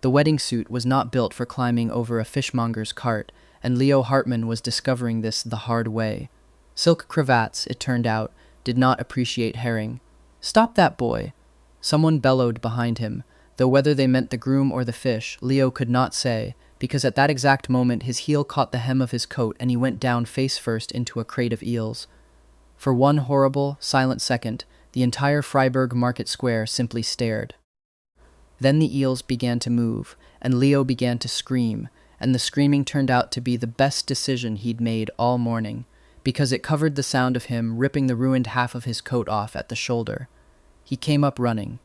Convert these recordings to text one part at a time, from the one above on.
The wedding suit was not built for climbing over a fishmonger's cart, and Leo Hartmann was discovering this the hard way. Silk cravats, it turned out, did not appreciate herring. "Stop that boy!" Someone bellowed behind him, though whether they meant the groom or the fish, Leo could not say, because at that exact moment his heel caught the hem of his coat and he went down face first into a crate of eels. For one horrible, silent second, the entire Freiburg market square simply stared. Then the eels began to move, and Leo began to scream, and the screaming turned out to be the best decision he'd made all morning, because it covered the sound of him ripping the ruined half of his coat off at the shoulder. He came up running.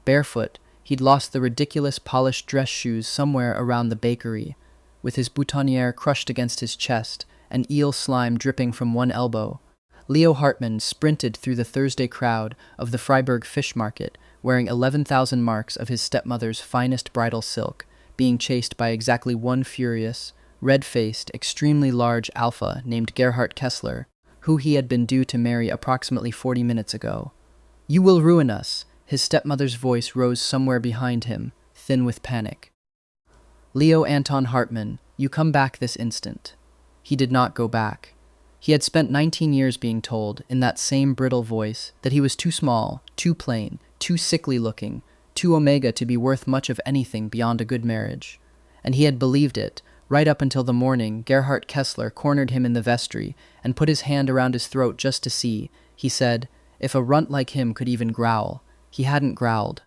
Barefoot, he'd lost the ridiculous polished dress shoes somewhere around the bakery, with his boutonniere crushed against his chest and eel slime dripping from one elbow. Leo Hartmann sprinted through the Thursday crowd of the Freiburg fish market, wearing 11,000 marks of his stepmother's finest bridal silk, being chased by exactly one furious, red-faced, extremely large alpha named Gerhard Kessler, who he had been due to marry approximately 40 minutes ago. "You will ruin us," his stepmother's voice rose somewhere behind him, thin with panic. "Leo Anton Hartmann, you come back this instant." He did not go back. He had spent 19 years being told, in that same brittle voice, that he was too small, too plain, too sickly looking, too omega to be worth much of anything beyond a good marriage. And he had believed it, right up until the morning Gerhard Kessler cornered him in the vestry and put his hand around his throat just to see, he said, if a runt like him could even growl. He hadn't growled.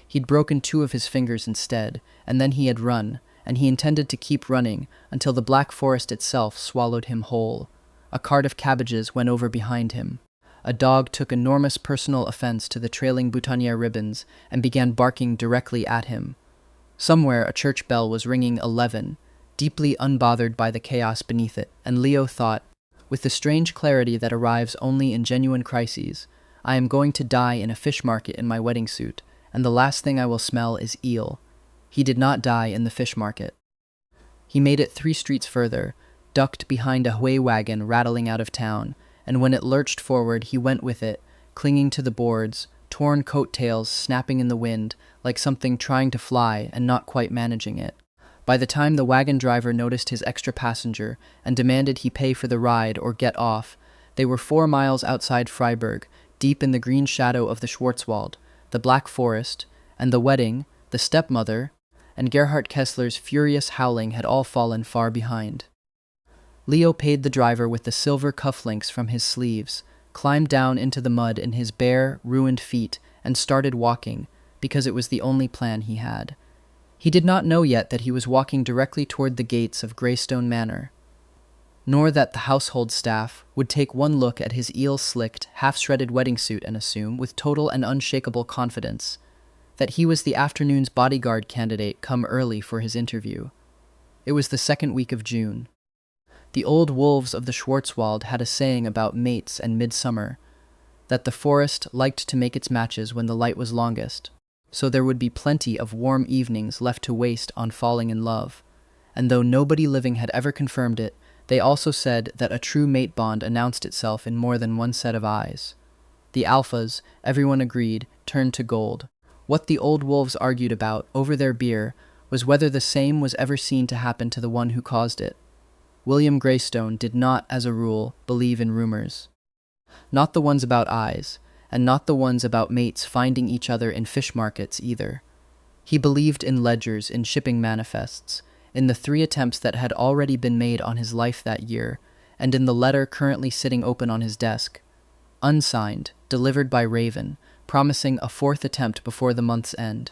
He'd broken 2 of his fingers instead, and then he had run, and he intended to keep running until the Black Forest itself swallowed him whole. A cart of cabbages went over behind him. A dog took enormous personal offense to the trailing boutonniere ribbons and began barking directly at him. Somewhere a church bell was ringing 11, deeply unbothered by the chaos beneath it, and Leo thought, with the strange clarity that arrives only in genuine crises, I am going to die in a fish market in my wedding suit, and the last thing I will smell is eel. He did not die in the fish market. He made it 3 streets further, ducked behind a hay wagon rattling out of town, and when it lurched forward he went with it, clinging to the boards, torn coat-tails snapping in the wind like something trying to fly and not quite managing it. By the time the wagon driver noticed his extra passenger and demanded he pay for the ride or get off, they were 4 miles outside Freiburg, deep in the green shadow of the Schwarzwald, the Black Forest, and the wedding, the stepmother, and Gerhard Kessler's furious howling had all fallen far behind. Leo paid the driver with the silver cufflinks from his sleeves, climbed down into the mud in his bare, ruined feet, and started walking, because it was the only plan he had. He did not know yet that he was walking directly toward the gates of Graystone Manor, nor that the household staff would take one look at his eel-slicked, half-shredded wedding suit and assume, with total and unshakable confidence, that he was the afternoon's bodyguard candidate come early for his interview. It was the 2nd week of June. The old wolves of the Schwarzwald had a saying about mates and midsummer, that the forest liked to make its matches when the light was longest, so there would be plenty of warm evenings left to waste on falling in love, and though nobody living had ever confirmed it, they also said that a true mate bond announced itself in more than one set of eyes. The alphas, everyone agreed, turned to gold. What the old wolves argued about, over their beer, was whether the same was ever seen to happen to the one who caused it. William Graystone did not, as a rule, believe in rumors. Not the ones about eyes, and not the ones about mates finding each other in fish markets either. He believed in ledgers, in shipping manifests, in the 3 attempts that had already been made on his life that year, and in the letter currently sitting open on his desk, unsigned, delivered by Raven, promising a 4th attempt before the month's end.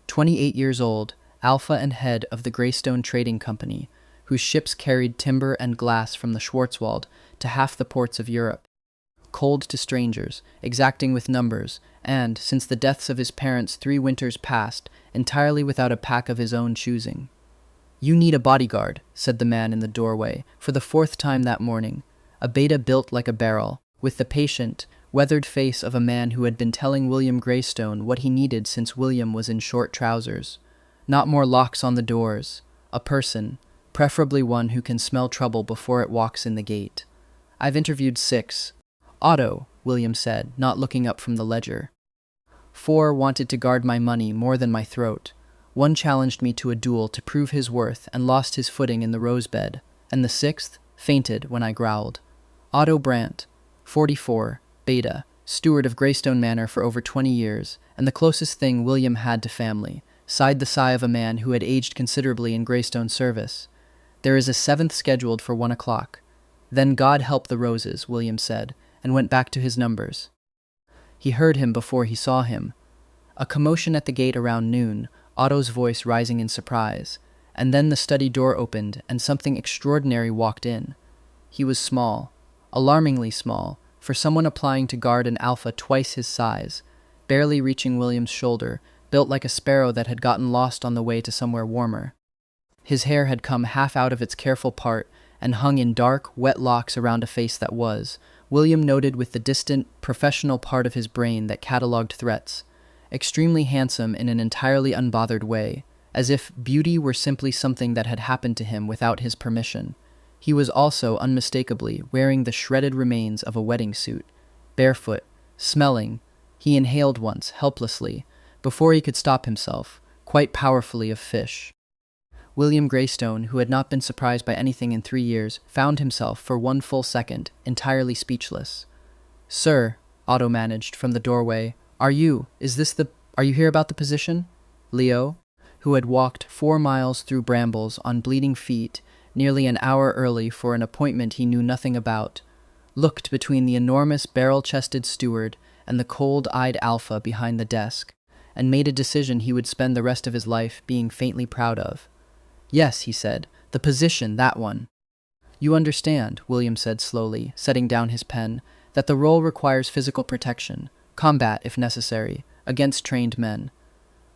28 years old, alpha and head of the Graystone Trading Company, whose ships carried timber and glass from the Schwarzwald to half the ports of Europe. Cold to strangers, exacting with numbers, and, since the deaths of his parents 3 winters past, entirely without a pack of his own choosing. "You need a bodyguard," said the man in the doorway, for the 4th time that morning, a beta built like a barrel, with the patient, weathered face of a man who had been telling William Graystone what he needed since William was in short trousers. Not more locks on the doors. A person, preferably one who can smell trouble before it walks in the gate. "I've interviewed 6. Otto," William said, not looking up from the ledger. "4 wanted to guard my money more than my throat. One challenged me to a duel to prove his worth and lost his footing in the rose bed, and the sixth fainted when I growled. Otto Brandt, 44, beta, steward of Graystone Manor for over 20 years, and the closest thing William had to family, sighed the sigh of a man who had aged considerably in Graystone's service. There is a seventh scheduled for 1 o'clock. Then God help the roses, William said, and went back to his numbers. He heard him before he saw him. A commotion at the gate around noon, Otto's voice rising in surprise, and then the study door opened and something extraordinary walked in. He was small, alarmingly small, for someone applying to guard an alpha twice his size, barely reaching William's shoulder, built like a sparrow that had gotten lost on the way to somewhere warmer. His hair had come half out of its careful part and hung in dark, wet locks around a face that was, William noted with the distant, professional part of his brain that catalogued threats, extremely handsome in an entirely unbothered way, as if beauty were simply something that had happened to him without his permission. He was also, unmistakably, wearing the shredded remains of a wedding suit. Barefoot, smelling, he inhaled once, helplessly, before he could stop himself, quite powerfully of fish. William Graystone, who had not been surprised by anything in 3 years, found himself, for 1 full second, entirely speechless. "Sir," Otto managed from the doorway, Are you here about the position?" Leo, who had walked 4 miles through brambles on bleeding feet, nearly an hour early for an appointment he knew nothing about, looked between the enormous barrel-chested steward and the cold-eyed alpha behind the desk, and made a decision he would spend the rest of his life being faintly proud of. "Yes," he said, "the position, that one." "You understand," William said slowly, setting down his pen, "that the role requires physical protection, combat if necessary, against trained men."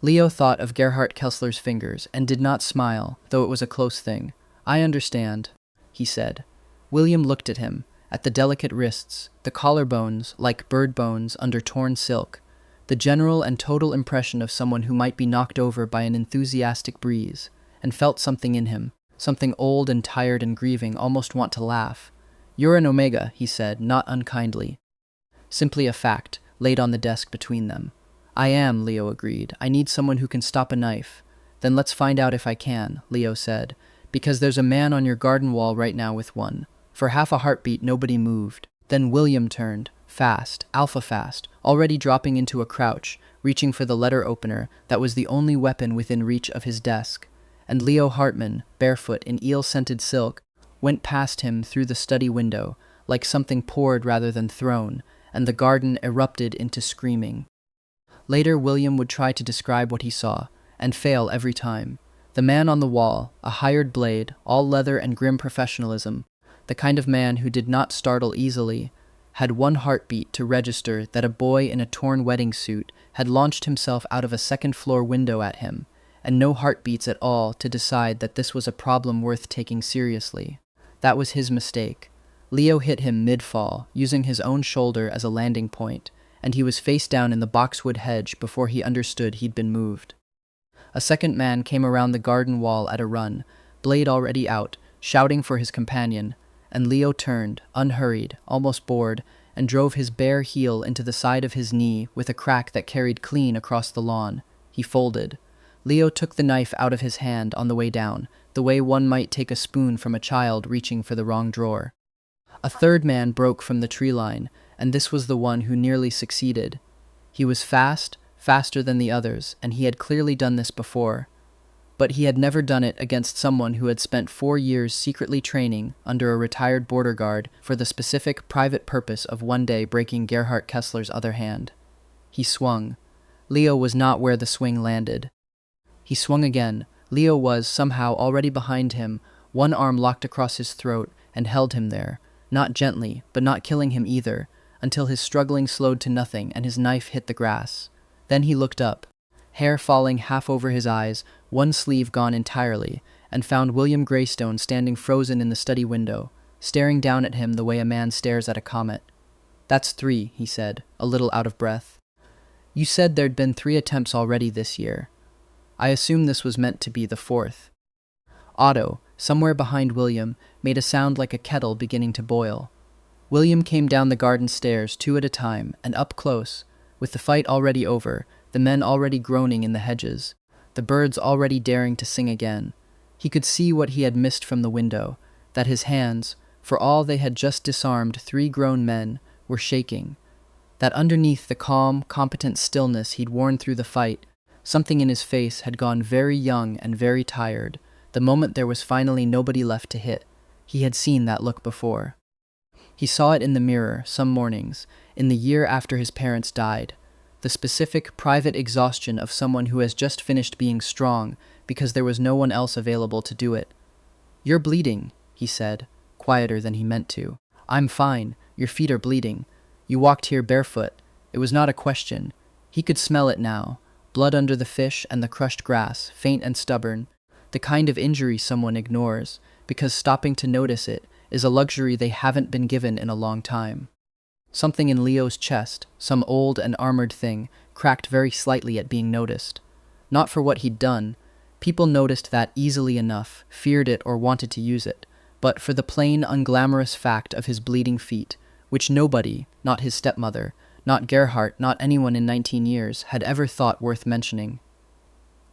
Leo thought of Gerhard Kessler's fingers and did not smile, though it was a close thing. "I understand," he said. William looked at him, at the delicate wrists, the collarbones like bird bones under torn silk, the general and total impression of someone who might be knocked over by an enthusiastic breeze, and felt something in him, something old and tired and grieving, almost want to laugh. "You're an Omega," he said, not unkindly. Simply a fact, laid on the desk between them. "I am," Leo agreed. "I need someone who can stop a knife." "Then let's find out if I can," Leo said, "because there's a man on your garden wall right now with one." For half a heartbeat nobody moved. Then William turned, fast, alpha fast, already dropping into a crouch, reaching for the letter opener that was the only weapon within reach of his desk. And Leo Hartmann, barefoot in eel-scented silk, went past him through the study window, like something poured rather than thrown, and the garden erupted into screaming. Later William would try to describe what he saw, and fail every time. The man on the wall, a hired blade, all leather and grim professionalism, the kind of man who did not startle easily, had one heartbeat to register that a boy in a torn wedding suit had launched himself out of a second-floor window at him, and no heartbeats at all to decide that this was a problem worth taking seriously. That was his mistake. Leo hit him mid-fall, using his own shoulder as a landing point, and he was face down in the boxwood hedge before he understood he'd been moved. A second man came around the garden wall at a run, blade already out, shouting for his companion, and Leo turned, unhurried, almost bored, and drove his bare heel into the side of his knee with a crack that carried clean across the lawn. He folded. Leo took the knife out of his hand on the way down, the way one might take a spoon from a child reaching for the wrong drawer. A third man broke from the tree line, and this was the one who nearly succeeded. He was fast, faster than the others, and he had clearly done this before. But he had never done it against someone who had spent 4 years secretly training under a retired border guard for the specific private purpose of one day breaking Gerhard Kessler's other hand. He swung. Leo was not where the swing landed. He swung again. Leo was, somehow, already behind him, one arm locked across his throat, and held him there, not gently, but not killing him either, until his struggling slowed to nothing and his knife hit the grass. Then he looked up, hair falling half over his eyes, one sleeve gone entirely, and found William Graystone standing frozen in the study window, staring down at him the way a man stares at a comet. "That's 3, he said, a little out of breath. "You said there'd been 3 attempts already this year. I assume this was meant to be the 4th. Otto, somewhere behind William, made a sound like a kettle beginning to boil. William came down the garden stairs 2 at a time, and up close, with the fight already over, the men already groaning in the hedges. the birds already daring to sing again. He could see what he had missed from the window, that his hands, for all they had just disarmed 3 grown men, were shaking, that underneath the calm, competent stillness he'd worn through the fight, something in his face had gone very young and very tired. The moment there was finally nobody left to hit, he had seen that look before. He saw it in the mirror some mornings, in the year after his parents died, the specific, private exhaustion of someone who has just finished being strong because there was no one else available to do it. "You're bleeding," he said, quieter than he meant to. "I'm fine. Your feet are bleeding. You walked here barefoot. It was not a question." He could smell it now, blood under the fish and the crushed grass, faint and stubborn, the kind of injury someone ignores, because stopping to notice it is a luxury they haven't been given in a long time. Something in Leo's chest, some old and armored thing, cracked very slightly at being noticed. Not for what he'd done. People noticed that easily enough, feared it or wanted to use it, but for the plain, unglamorous fact of his bleeding feet, which nobody, not his stepmother, not Gerhardt, not anyone in 19 years, had ever thought worth mentioning.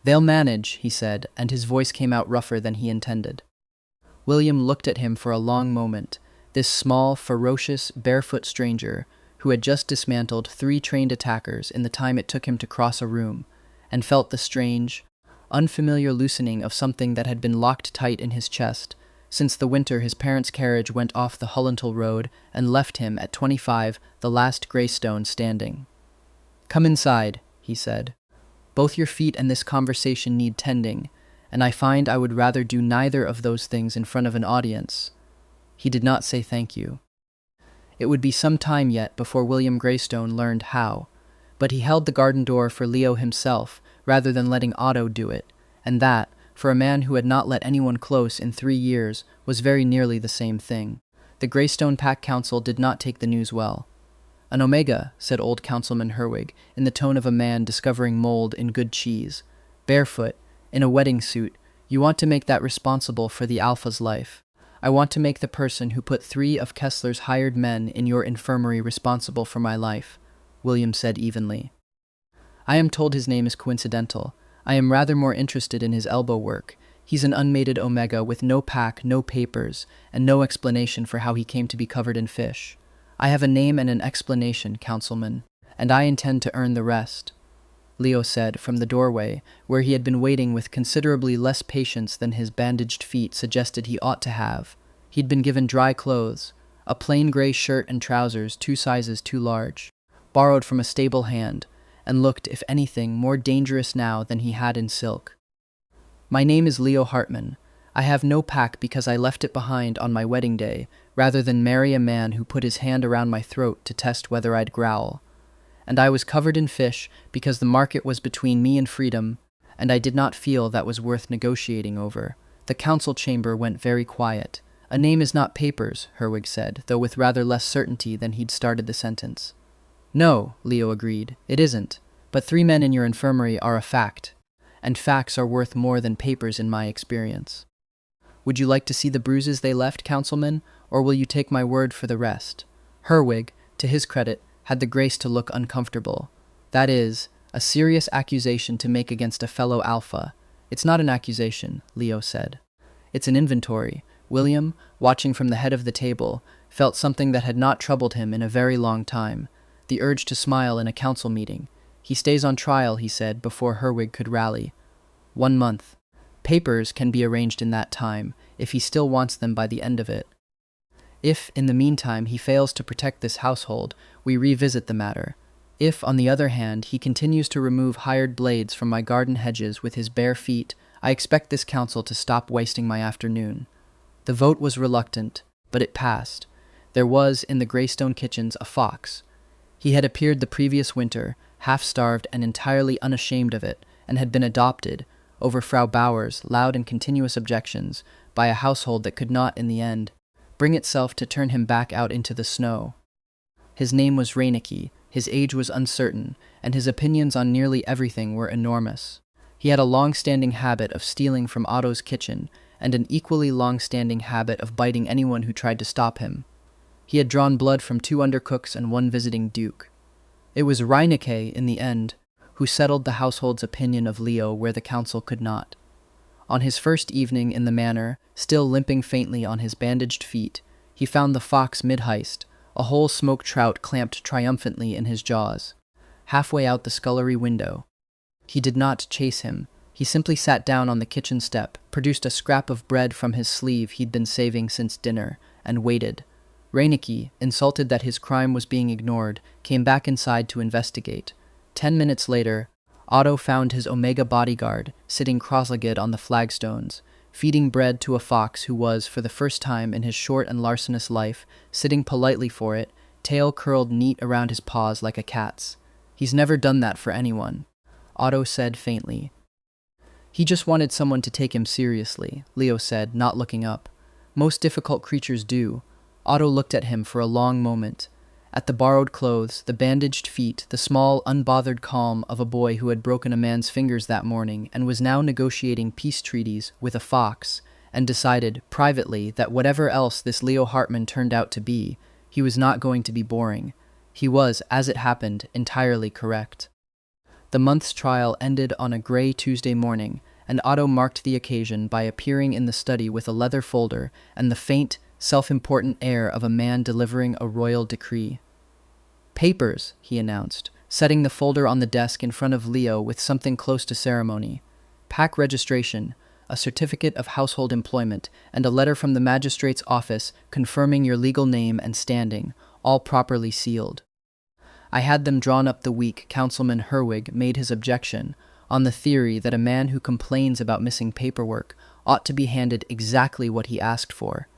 "They'll manage," he said, and his voice came out rougher than he intended. William looked at him for a long moment, this small, ferocious, barefoot stranger who had just dismantled 3 trained attackers in the time it took him to cross a room, and felt the strange, unfamiliar loosening of something that had been locked tight in his chest since the winter his parents' carriage went off the Hullental road and left him at 25, the last Graystone standing. "Come inside," he said. "Both your feet and this conversation need tending, and I find I would rather do neither of those things in front of an audience." He did not say thank you. It would be some time yet before William Graystone learned how, but he held the garden door for Leo himself rather than letting Otto do it, and that, for a man who had not let anyone close in 3 years, was very nearly the same thing. The Graystone Pack Council did not take the news well. "An Omega," said old Councilman Herwig, in the tone of a man discovering mold in good cheese. "Barefoot, in a wedding suit, you want to make that responsible for the Alpha's life. I want to make the person who put 3 of Kessler's hired men in your infirmary responsible for my life," William said evenly. "I am told his name is coincidental. I am rather more interested in his elbow work. He's an unmated Omega with no pack, no papers, and no explanation for how he came to be covered in fish. I have a name and an explanation, Councilman, and I intend to earn the rest," Leo said from the doorway, where he had been waiting with considerably less patience than his bandaged feet suggested he ought to have. He'd been given dry clothes, a plain gray shirt and trousers 2 sizes too large, borrowed from a stable hand, and looked, if anything, more dangerous now than he had in silk. "My name is Leo Hartmann. I have no pack because I left it behind on my wedding day, rather than marry a man who put his hand around my throat to test whether I'd growl. And I was covered in fish because the market was between me and freedom, and I did not feel that was worth negotiating over." The council chamber went very quiet. "A name is not papers," Herwig said, though with rather less certainty than he'd started the sentence. "No," Leo agreed, "it isn't. But 3 men in your infirmary are a fact, and facts are worth more than papers in my experience. Would you like to see the bruises they left, Councilman, or will you take my word for the rest?" Herwig, to his credit, had the grace to look uncomfortable. "That is, a serious accusation to make against a fellow Alpha." "It's not an accusation," Leo said. "It's an inventory." William, watching from the head of the table, felt something that had not troubled him in a very long time. The urge to smile in a council meeting. "He stays on trial," he said, before Herwig could rally. 1 month. Papers can be arranged in that time, if he still wants them by the end of it. If, in the meantime, he fails to protect this household, we revisit the matter. If, on the other hand, he continues to remove hired blades from my garden hedges with his bare feet, I expect this council to stop wasting my afternoon." The vote was reluctant, but it passed. There was, in the Graystone kitchens, a fox. He had appeared the previous winter, half-starved and entirely unashamed of it, and had been adopted, over Frau Bauer's loud and continuous objections, by a household that could not, in the end, bring itself to turn him back out into the snow. His name was Reinecke, his age was uncertain, and his opinions on nearly everything were enormous. He had a long-standing habit of stealing from Otto's kitchen, and an equally long-standing habit of biting anyone who tried to stop him. He had drawn blood from 2 undercooks and 1 visiting duke. It was Reinecke, in the end, who settled the household's opinion of Leo where the council could not. On his first evening in the manor, still limping faintly on his bandaged feet, he found the fox mid-heist, a whole smoked trout clamped triumphantly in his jaws, halfway out the scullery window. He did not chase him. He simply sat down on the kitchen step, produced a scrap of bread from his sleeve he'd been saving since dinner, and waited. Reinecke, insulted that his crime was being ignored, came back inside to investigate. 10 minutes later, Otto found his Omega bodyguard sitting cross-legged on the flagstones, feeding bread to a fox who was, for the first time in his short and larcenous life, sitting politely for it, tail curled neat around his paws like a cat's. He's never done that for anyone, Otto said faintly. He just wanted someone to take him seriously, Leo said, not looking up. Most difficult creatures do. Otto looked at him for a long moment. At the borrowed clothes, the bandaged feet, the small, unbothered calm of a boy who had broken a man's fingers that morning and was now negotiating peace treaties with a fox, and decided, privately, that whatever else this Leo Hartmann turned out to be, he was not going to be boring. He was, as it happened, entirely correct. The month's trial ended on a gray Tuesday morning, and Otto marked the occasion by appearing in the study with a leather folder and the faint, self-important air of a man delivering a royal decree. "Papers," he announced, setting the folder on the desk in front of Leo with something close to ceremony. "Pack registration, a certificate of household employment, and a letter from the magistrate's office confirming your legal name and standing, all properly sealed." I had them drawn up the week Councilman Herwig made his objection, on the theory that a man who complains about missing paperwork ought to be handed exactly what he asked for.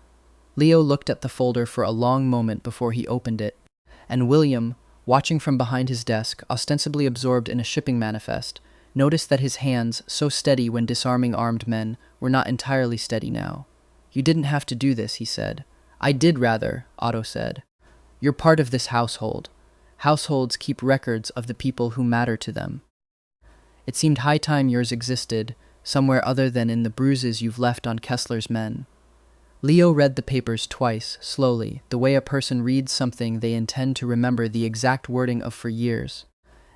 Leo looked at the folder for a long moment before he opened it, and William, watching from behind his desk, ostensibly absorbed in a shipping manifest, noticed that his hands, so steady when disarming armed men, were not entirely steady now. "You didn't have to do this," he said. "I did, rather," Otto said. "You're part of this household. Households keep records of the people who matter to them. It seemed high time yours existed, somewhere other than in the bruises you've left on Kessler's men." Leo read the papers twice, slowly, the way a person reads something they intend to remember the exact wording of for years.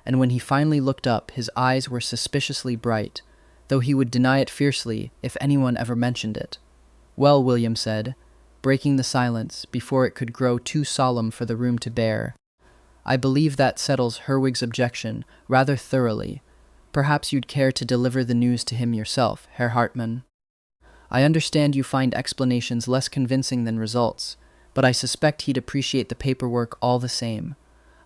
And when he finally looked up, his eyes were suspiciously bright, though he would deny it fiercely if anyone ever mentioned it. "Well," William said, breaking the silence before it could grow too solemn for the room to bear, "I believe that settles Herwig's objection rather thoroughly. Perhaps you'd care to deliver the news to him yourself, Herr Hartmann. I understand you find explanations less convincing than results, but I suspect he'd appreciate the paperwork all the same.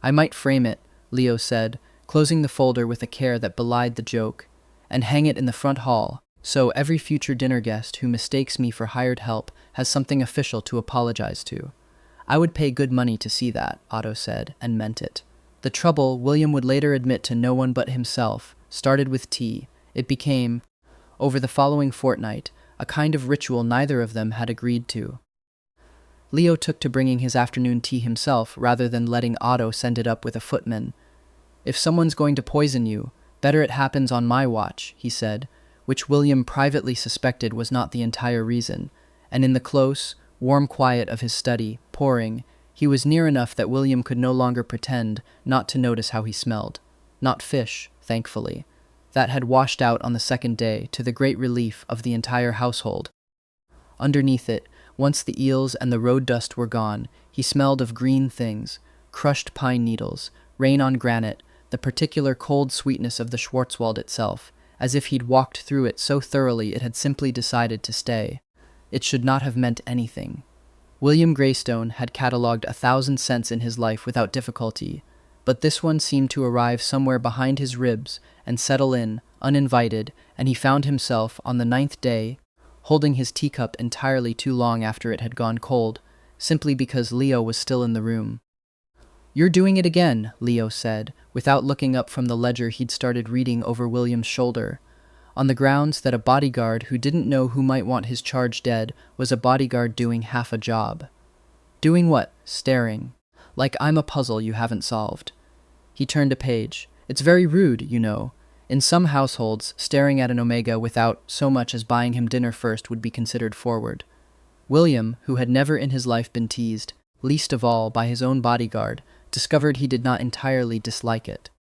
I might frame it," Leo said, closing the folder with a care that belied the joke, "and hang it in the front hall, so every future dinner guest who mistakes me for hired help has something official to apologize to." "I would pay good money to see that," Otto said, and meant it. The trouble, William would later admit to no one but himself, started with tea. It became, over the following fortnight, a kind of ritual neither of them had agreed to. Leo took to bringing his afternoon tea himself rather than letting Otto send it up with a footman. "If someone's going to poison you, better it happens on my watch," he said, which William privately suspected was not the entire reason, and in the close, warm quiet of his study, pouring, he was near enough that William could no longer pretend not to notice how he smelled. Not fish, thankfully. That had washed out on the second day, to the great relief of the entire household. Underneath it, once the eels and the road dust were gone, he smelled of green things, crushed pine needles, rain on granite, the particular cold sweetness of the Schwarzwald itself, as if he'd walked through it so thoroughly it had simply decided to stay. It should not have meant anything. William Graystone had catalogued 1,000 scents in his life without difficulty, but this one seemed to arrive somewhere behind his ribs and settle in, uninvited, and he found himself, on the 9th day, holding his teacup entirely too long after it had gone cold, simply because Leo was still in the room. "You're doing it again," Leo said, without looking up from the ledger he'd started reading over William's shoulder, on the grounds that a bodyguard who didn't know who might want his charge dead was a bodyguard doing half a job. "Doing what?" Staring. "Like I'm a puzzle you haven't solved." He turned a page. "It's very rude, you know. In some households, staring at an Omega without so much as buying him dinner first would be considered forward." William, who had never in his life been teased, least of all by his own bodyguard, discovered he did not entirely dislike it.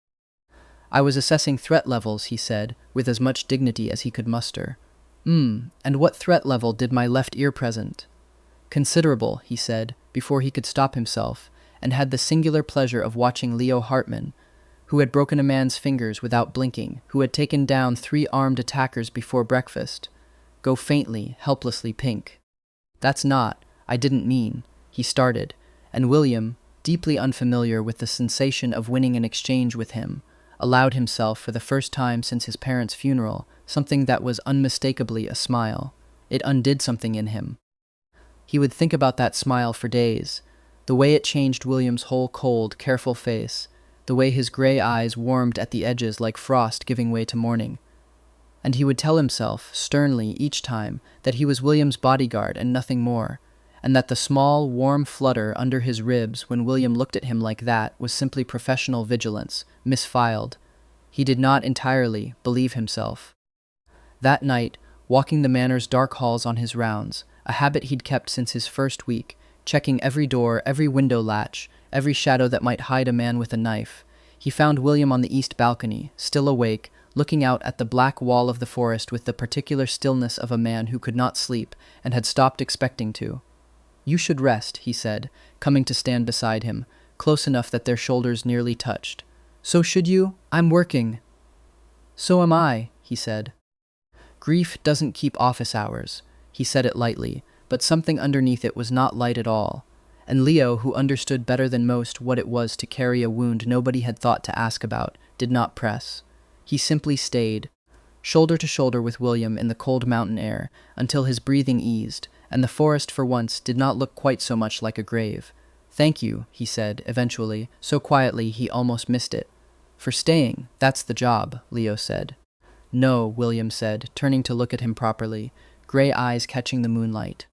I was assessing threat levels, he said, with as much dignity as he could muster. And what threat level did my left ear present? Considerable, he said, before he could stop himself, and had the singular pleasure of watching Leo Hartmann, who had broken a man's fingers without blinking, who had taken down 3 armed attackers before breakfast, go faintly, helplessly pink. That's not, I didn't mean, he started, and William, deeply unfamiliar with the sensation of winning an exchange with him, allowed himself for the first time since his parents' funeral something that was unmistakably a smile. It undid something in him. He would think about that smile for days, the way it changed William's whole cold, careful face, the way his gray eyes warmed at the edges like frost giving way to morning. And he would tell himself, sternly, each time, that he was William's bodyguard and nothing more, and that the small, warm flutter under his ribs when William looked at him like that was simply professional vigilance, misfiled. He did not entirely believe himself. That night, walking the manor's dark halls on his rounds, a habit he'd kept since his first week, checking every door, every window latch, every shadow that might hide a man with a knife, he found William on the east balcony, still awake, looking out at the black wall of the forest with the particular stillness of a man who could not sleep and had stopped expecting to. "You should rest," he said, coming to stand beside him, close enough that their shoulders nearly touched. "So should you? I'm working." "So am I," he said. Grief doesn't keep office hours. He said it lightly, but something underneath it was not light at all. And Leo, who understood better than most what it was to carry a wound nobody had thought to ask about, did not press. He simply stayed, shoulder to shoulder with William in the cold mountain air, until his breathing eased, and the forest for once did not look quite so much like a grave. "Thank you," he said, eventually, so quietly he almost missed it. "For staying, that's the job," Leo said. "No," William said, turning to look at him properly, gray eyes catching the moonlight.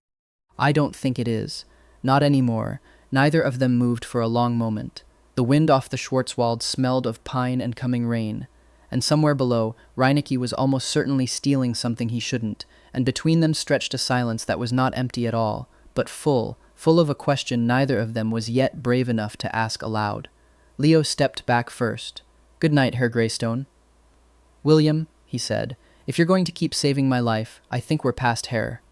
"I don't think it is. Not anymore." Neither of them moved for a long moment. The wind off the Schwarzwald smelled of pine and coming rain, and somewhere below, Reinecke was almost certainly stealing something he shouldn't, and between them stretched a silence that was not empty at all, but full of a question neither of them was yet brave enough to ask aloud. Leo stepped back first. "Good night, Herr Graystone." "William," he said, "if you're going to keep saving my life, I think we're past Herr."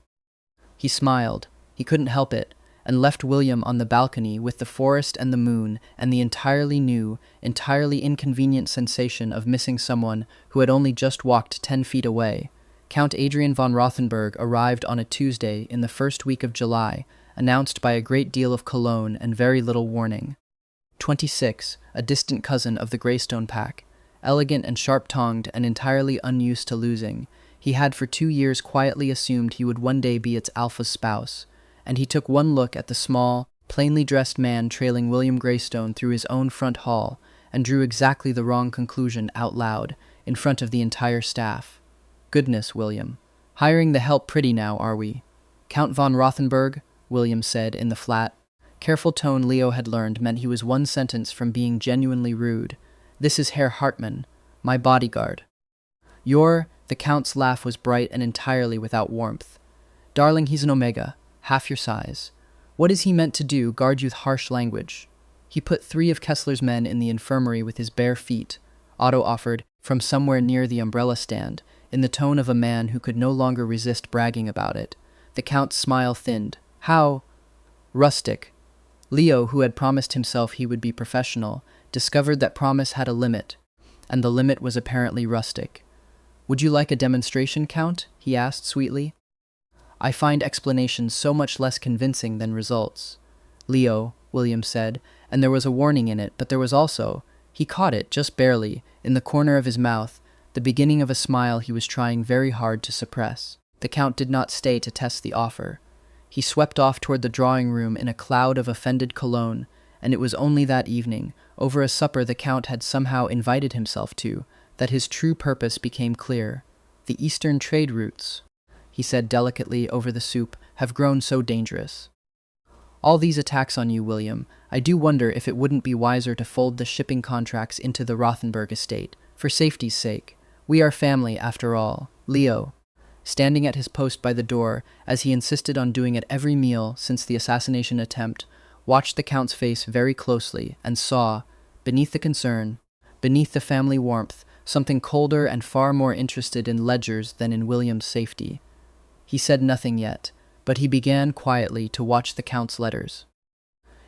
He smiled. He couldn't help it, and left William on the balcony with the forest and the moon and the entirely new, entirely inconvenient sensation of missing someone who had only just walked 10 feet away. Count Adrian von Rothenburg arrived on a Tuesday in the first week of July, announced by a great deal of cologne and very little warning. 26, a distant cousin of the Graystone pack, elegant and sharp-tongued and entirely unused to losing, he had for 2 years quietly assumed he would one day be its alpha's spouse, and he took one look at the small, plainly dressed man trailing William Graystone through his own front hall and drew exactly the wrong conclusion out loud, in front of the entire staff. "Goodness, William. Hiring the help pretty now, are we?" "Count von Rothenburg," William said in the flat, careful tone Leo had learned meant he was one sentence from being genuinely rude. "This is Herr Hartmann, my bodyguard." The Count's laugh was bright and entirely without warmth. "Darling, he's an omega, half your size. What is he meant to do, guard you with harsh language?" "He put 3 of Kessler's men in the infirmary with his bare feet," Otto offered from somewhere near the umbrella stand, in the tone of a man who could no longer resist bragging about it. The Count's smile thinned. "How rustic." Leo, who had promised himself he would be professional, discovered that promise had a limit, and the limit was apparently rustic. "Would you like a demonstration, Count?" he asked sweetly. "I find explanations so much less convincing than results." "Leo," William said, and there was a warning in it, but there was also, he caught it, just barely, in the corner of his mouth, the beginning of a smile he was trying very hard to suppress. The Count did not stay to test the offer. He swept off toward the drawing room in a cloud of offended cologne, and it was only that evening, over a supper the Count had somehow invited himself to, that his true purpose became clear. "The Eastern trade routes," he said delicately over the soup, "have grown so dangerous. All these attacks on you, William, I do wonder if it wouldn't be wiser to fold the shipping contracts into the Rothenburg estate, for safety's sake. We are family, after all." Leo, standing at his post by the door, as he insisted on doing at every meal since the assassination attempt, watched the Count's face very closely and saw, beneath the concern, beneath the family warmth, something colder and far more interested in ledgers than in William's safety. He said nothing yet, but he began quietly to watch the Count's letters.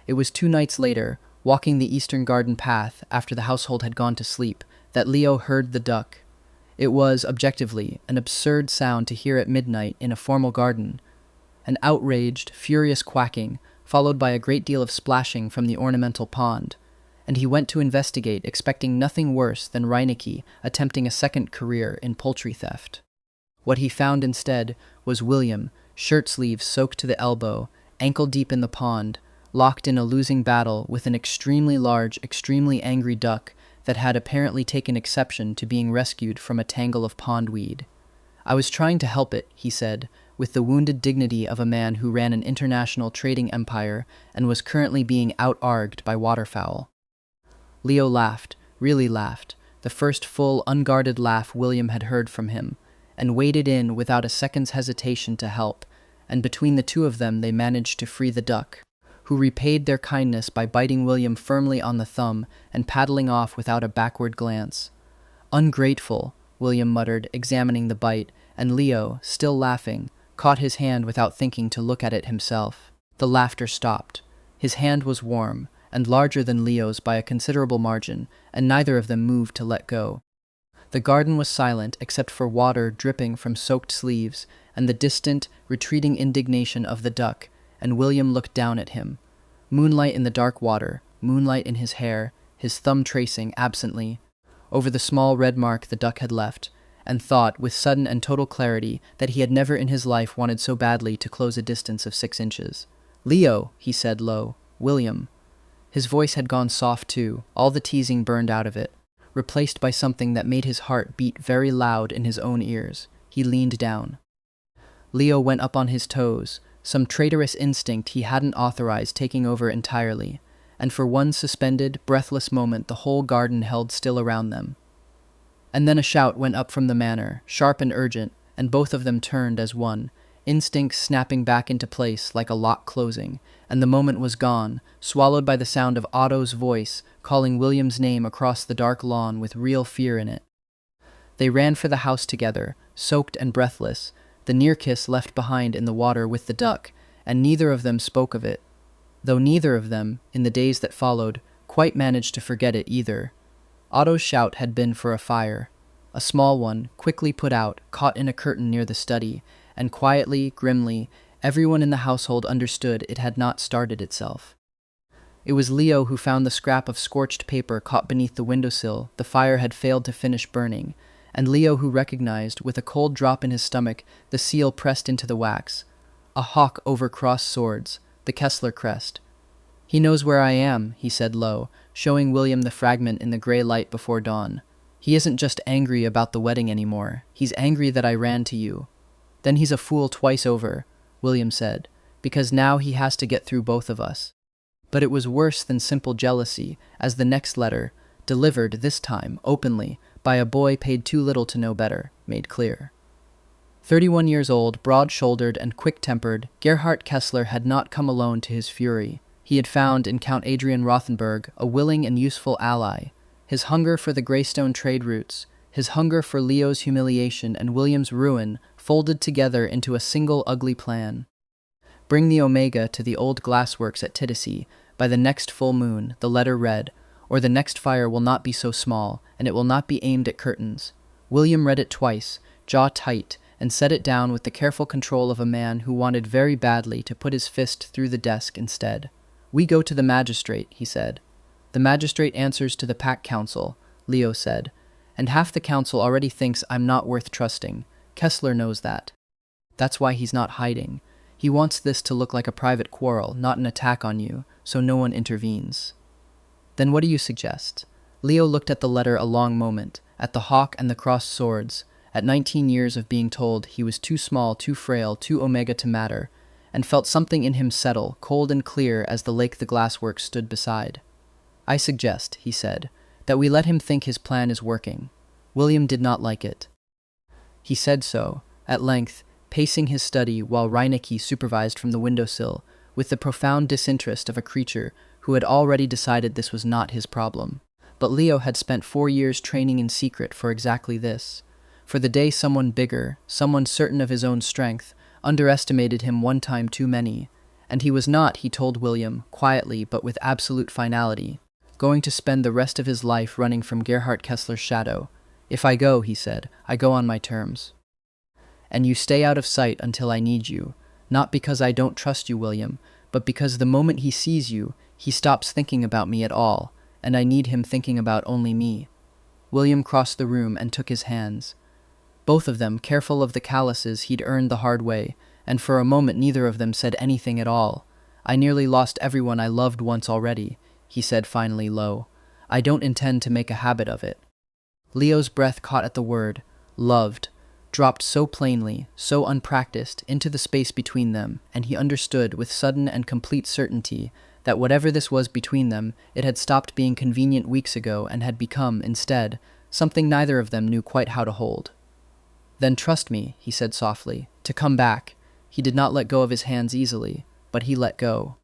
It was 2 nights later, walking the eastern garden path after the household had gone to sleep, that Leo heard the duck. It was, objectively, an absurd sound to hear at midnight in a formal garden. An outraged, furious quacking, followed by a great deal of splashing from the ornamental pond, and he went to investigate, expecting nothing worse than Reinecke attempting a second career in poultry theft. What he found instead was William, shirt sleeves soaked to the elbow, ankle-deep in the pond, locked in a losing battle with an extremely large, extremely angry duck that had apparently taken exception to being rescued from a tangle of pondweed. "I was trying to help it," he said, with the wounded dignity of a man who ran an international trading empire and was currently being out-argued by waterfowl. Leo laughed, really laughed, the first full, unguarded laugh William had heard from him, and waded in without a second's hesitation to help, and between the two of them they managed to free the duck, who repaid their kindness by biting William firmly on the thumb and paddling off without a backward glance. "Ungrateful," William muttered, examining the bite, and Leo, still laughing, caught his hand without thinking to look at it himself. The laughter stopped. His hand was warm, and larger than Leo's by a considerable margin, and neither of them moved to let go. The garden was silent except for water dripping from soaked sleeves and the distant, retreating indignation of the duck, and William looked down at him. Moonlight in the dark water, moonlight in his hair, his thumb tracing, absently, over the small red mark the duck had left, and thought, with sudden and total clarity, that he had never in his life wanted so badly to close a distance of 6 inches. "Leo," he said low. "William." His voice had gone soft too, all the teasing burned out of it, replaced by something that made his heart beat very loud in his own ears. He leaned down. Leo went up on his toes, some traitorous instinct he hadn't authorized taking over entirely, and for one suspended, breathless moment the whole garden held still around them. And then a shout went up from the manor, sharp and urgent, and both of them turned as one, instincts snapping back into place like a lock closing, and the moment was gone, swallowed by the sound of Otto's voice calling William's name across the dark lawn with real fear in it. They ran for the house together, soaked and breathless, the near kiss left behind in the water with the duck, and neither of them spoke of it, though neither of them, in the days that followed, quite managed to forget it either. Otto's shout had been for a fire, a small one, quickly put out, caught in a curtain near the study, and quietly, grimly, everyone in the household understood it had not started itself. It was Leo who found the scrap of scorched paper caught beneath the windowsill the fire had failed to finish burning, and Leo who recognized, with a cold drop in his stomach, the seal pressed into the wax. A hawk over crossed swords, the Kessler crest. "He knows where I am," he said low, showing William the fragment in the gray light before dawn. "He isn't just angry about the wedding anymore. He's angry that I ran to you." "Then he's a fool twice over," William said, "because now he has to get through both of us." But it was worse than simple jealousy, as the next letter, delivered, this time, openly, by a boy paid too little to know better, made clear. 31 years old, broad-shouldered and quick-tempered, Gerhard Kessler had not come alone to his fury. He had found in Count Adrian Rothenburg a willing and useful ally. His hunger for the Graystone trade routes, his hunger for Leo's humiliation and William's ruin folded together into a single ugly plan. "Bring the Omega to the old glassworks at Titisee by the next full moon," the letter read, "or the next fire will not be so small, and it will not be aimed at curtains." William read it twice, jaw tight, and set it down with the careful control of a man who wanted very badly to put his fist through the desk instead. "We go to the magistrate," he said. "The magistrate answers to the pack council," Leo said, "and half the council already thinks I'm not worth trusting. Kessler knows that. That's why he's not hiding. He wants this to look like a private quarrel, not an attack on you, so no one intervenes." "Then what do you suggest?" Leo looked at the letter a long moment, at the hawk and the crossed swords, at 19 years of being told he was too small, too frail, too Omega to matter, and felt something in him settle, cold and clear as the lake the glassworks stood beside. "I suggest," he said, "that we let him think his plan is working." William did not like it. He said so, at length, pacing his study while Reinecke supervised from the windowsill, with the profound disinterest of a creature who had already decided this was not his problem. But Leo had spent 4 years training in secret for exactly this. For the day someone bigger, someone certain of his own strength, underestimated him one time too many. And he was not, he told William, quietly but with absolute finality, going to spend the rest of his life running from Gerhard Kessler's shadow. If I go, he said, I go on my terms. And you stay out of sight until I need you. Not because I don't trust you, William, but because the moment he sees you, he stops thinking about me at all, and I need him thinking about only me. William crossed the room and took his hands. Both of them, careful of the calluses he'd earned the hard way, and for a moment neither of them said anything at all. I nearly lost everyone I loved once already, he said finally low. I don't intend to make a habit of it. Leo's breath caught at the word, loved, dropped so plainly, so unpracticed, into the space between them, and he understood with sudden and complete certainty that whatever this was between them, it had stopped being convenient weeks ago and had become, instead, something neither of them knew quite how to hold. Then trust me, he said softly, to come back. He did not let go of his hands easily, but he let go.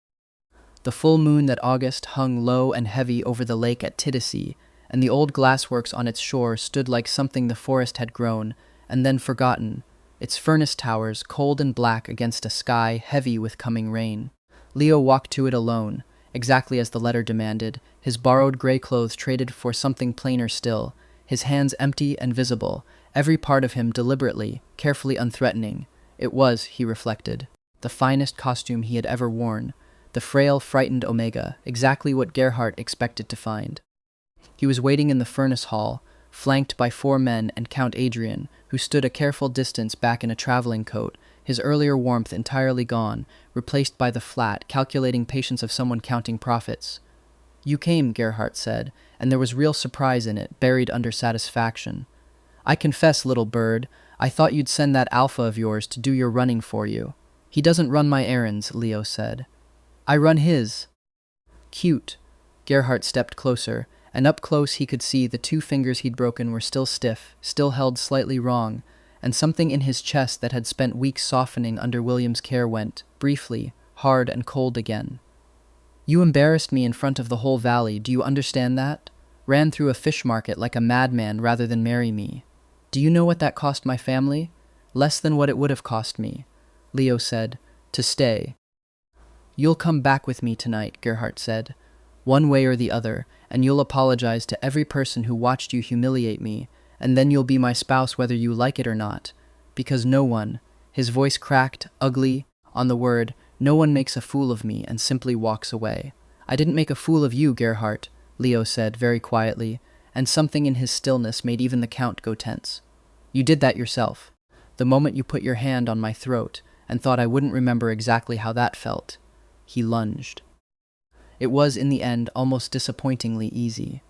The full moon that August hung low and heavy over the lake at Titisee, and the old glassworks on its shore stood like something the forest had grown, and then forgotten, its furnace towers cold and black against a sky heavy with coming rain. Leo walked to it alone, exactly as the letter demanded, his borrowed gray clothes traded for something plainer still, his hands empty and visible, every part of him deliberately, carefully unthreatening. It was, he reflected, the finest costume he had ever worn, the frail, frightened Omega, exactly what Gerhardt expected to find. He was waiting in the furnace hall, flanked by 4 men and Count Adrian, who stood a careful distance back in a traveling coat, his earlier warmth entirely gone, replaced by the flat, calculating patience of someone counting profits. You came, Gerhardt said, and there was real surprise in it, buried under satisfaction. I confess, little bird, I thought you'd send that alpha of yours to do your running for you. He doesn't run my errands, Leo said. I run his. Cute. Gerhardt stepped closer, and up close he could see the 2 fingers he'd broken were still stiff, still held slightly wrong, and something in his chest that had spent weeks softening under William's care went, briefly, hard and cold again. You embarrassed me in front of the whole valley, do you understand that? Ran through a fish market like a madman rather than marry me. Do you know what that cost my family? Less than what it would have cost me, Leo said, to stay. You'll come back with me tonight, Gerhardt said, one way or the other, and you'll apologize to every person who watched you humiliate me, and then you'll be my spouse whether you like it or not, because no one, his voice cracked, ugly, on the word, no one makes a fool of me and simply walks away. I didn't make a fool of you, Gerhardt, Leo said very quietly, and something in his stillness made even the Count go tense. You did that yourself, the moment you put your hand on my throat and thought I wouldn't remember exactly how that felt. He lunged. It was, in the end, almost disappointingly easy.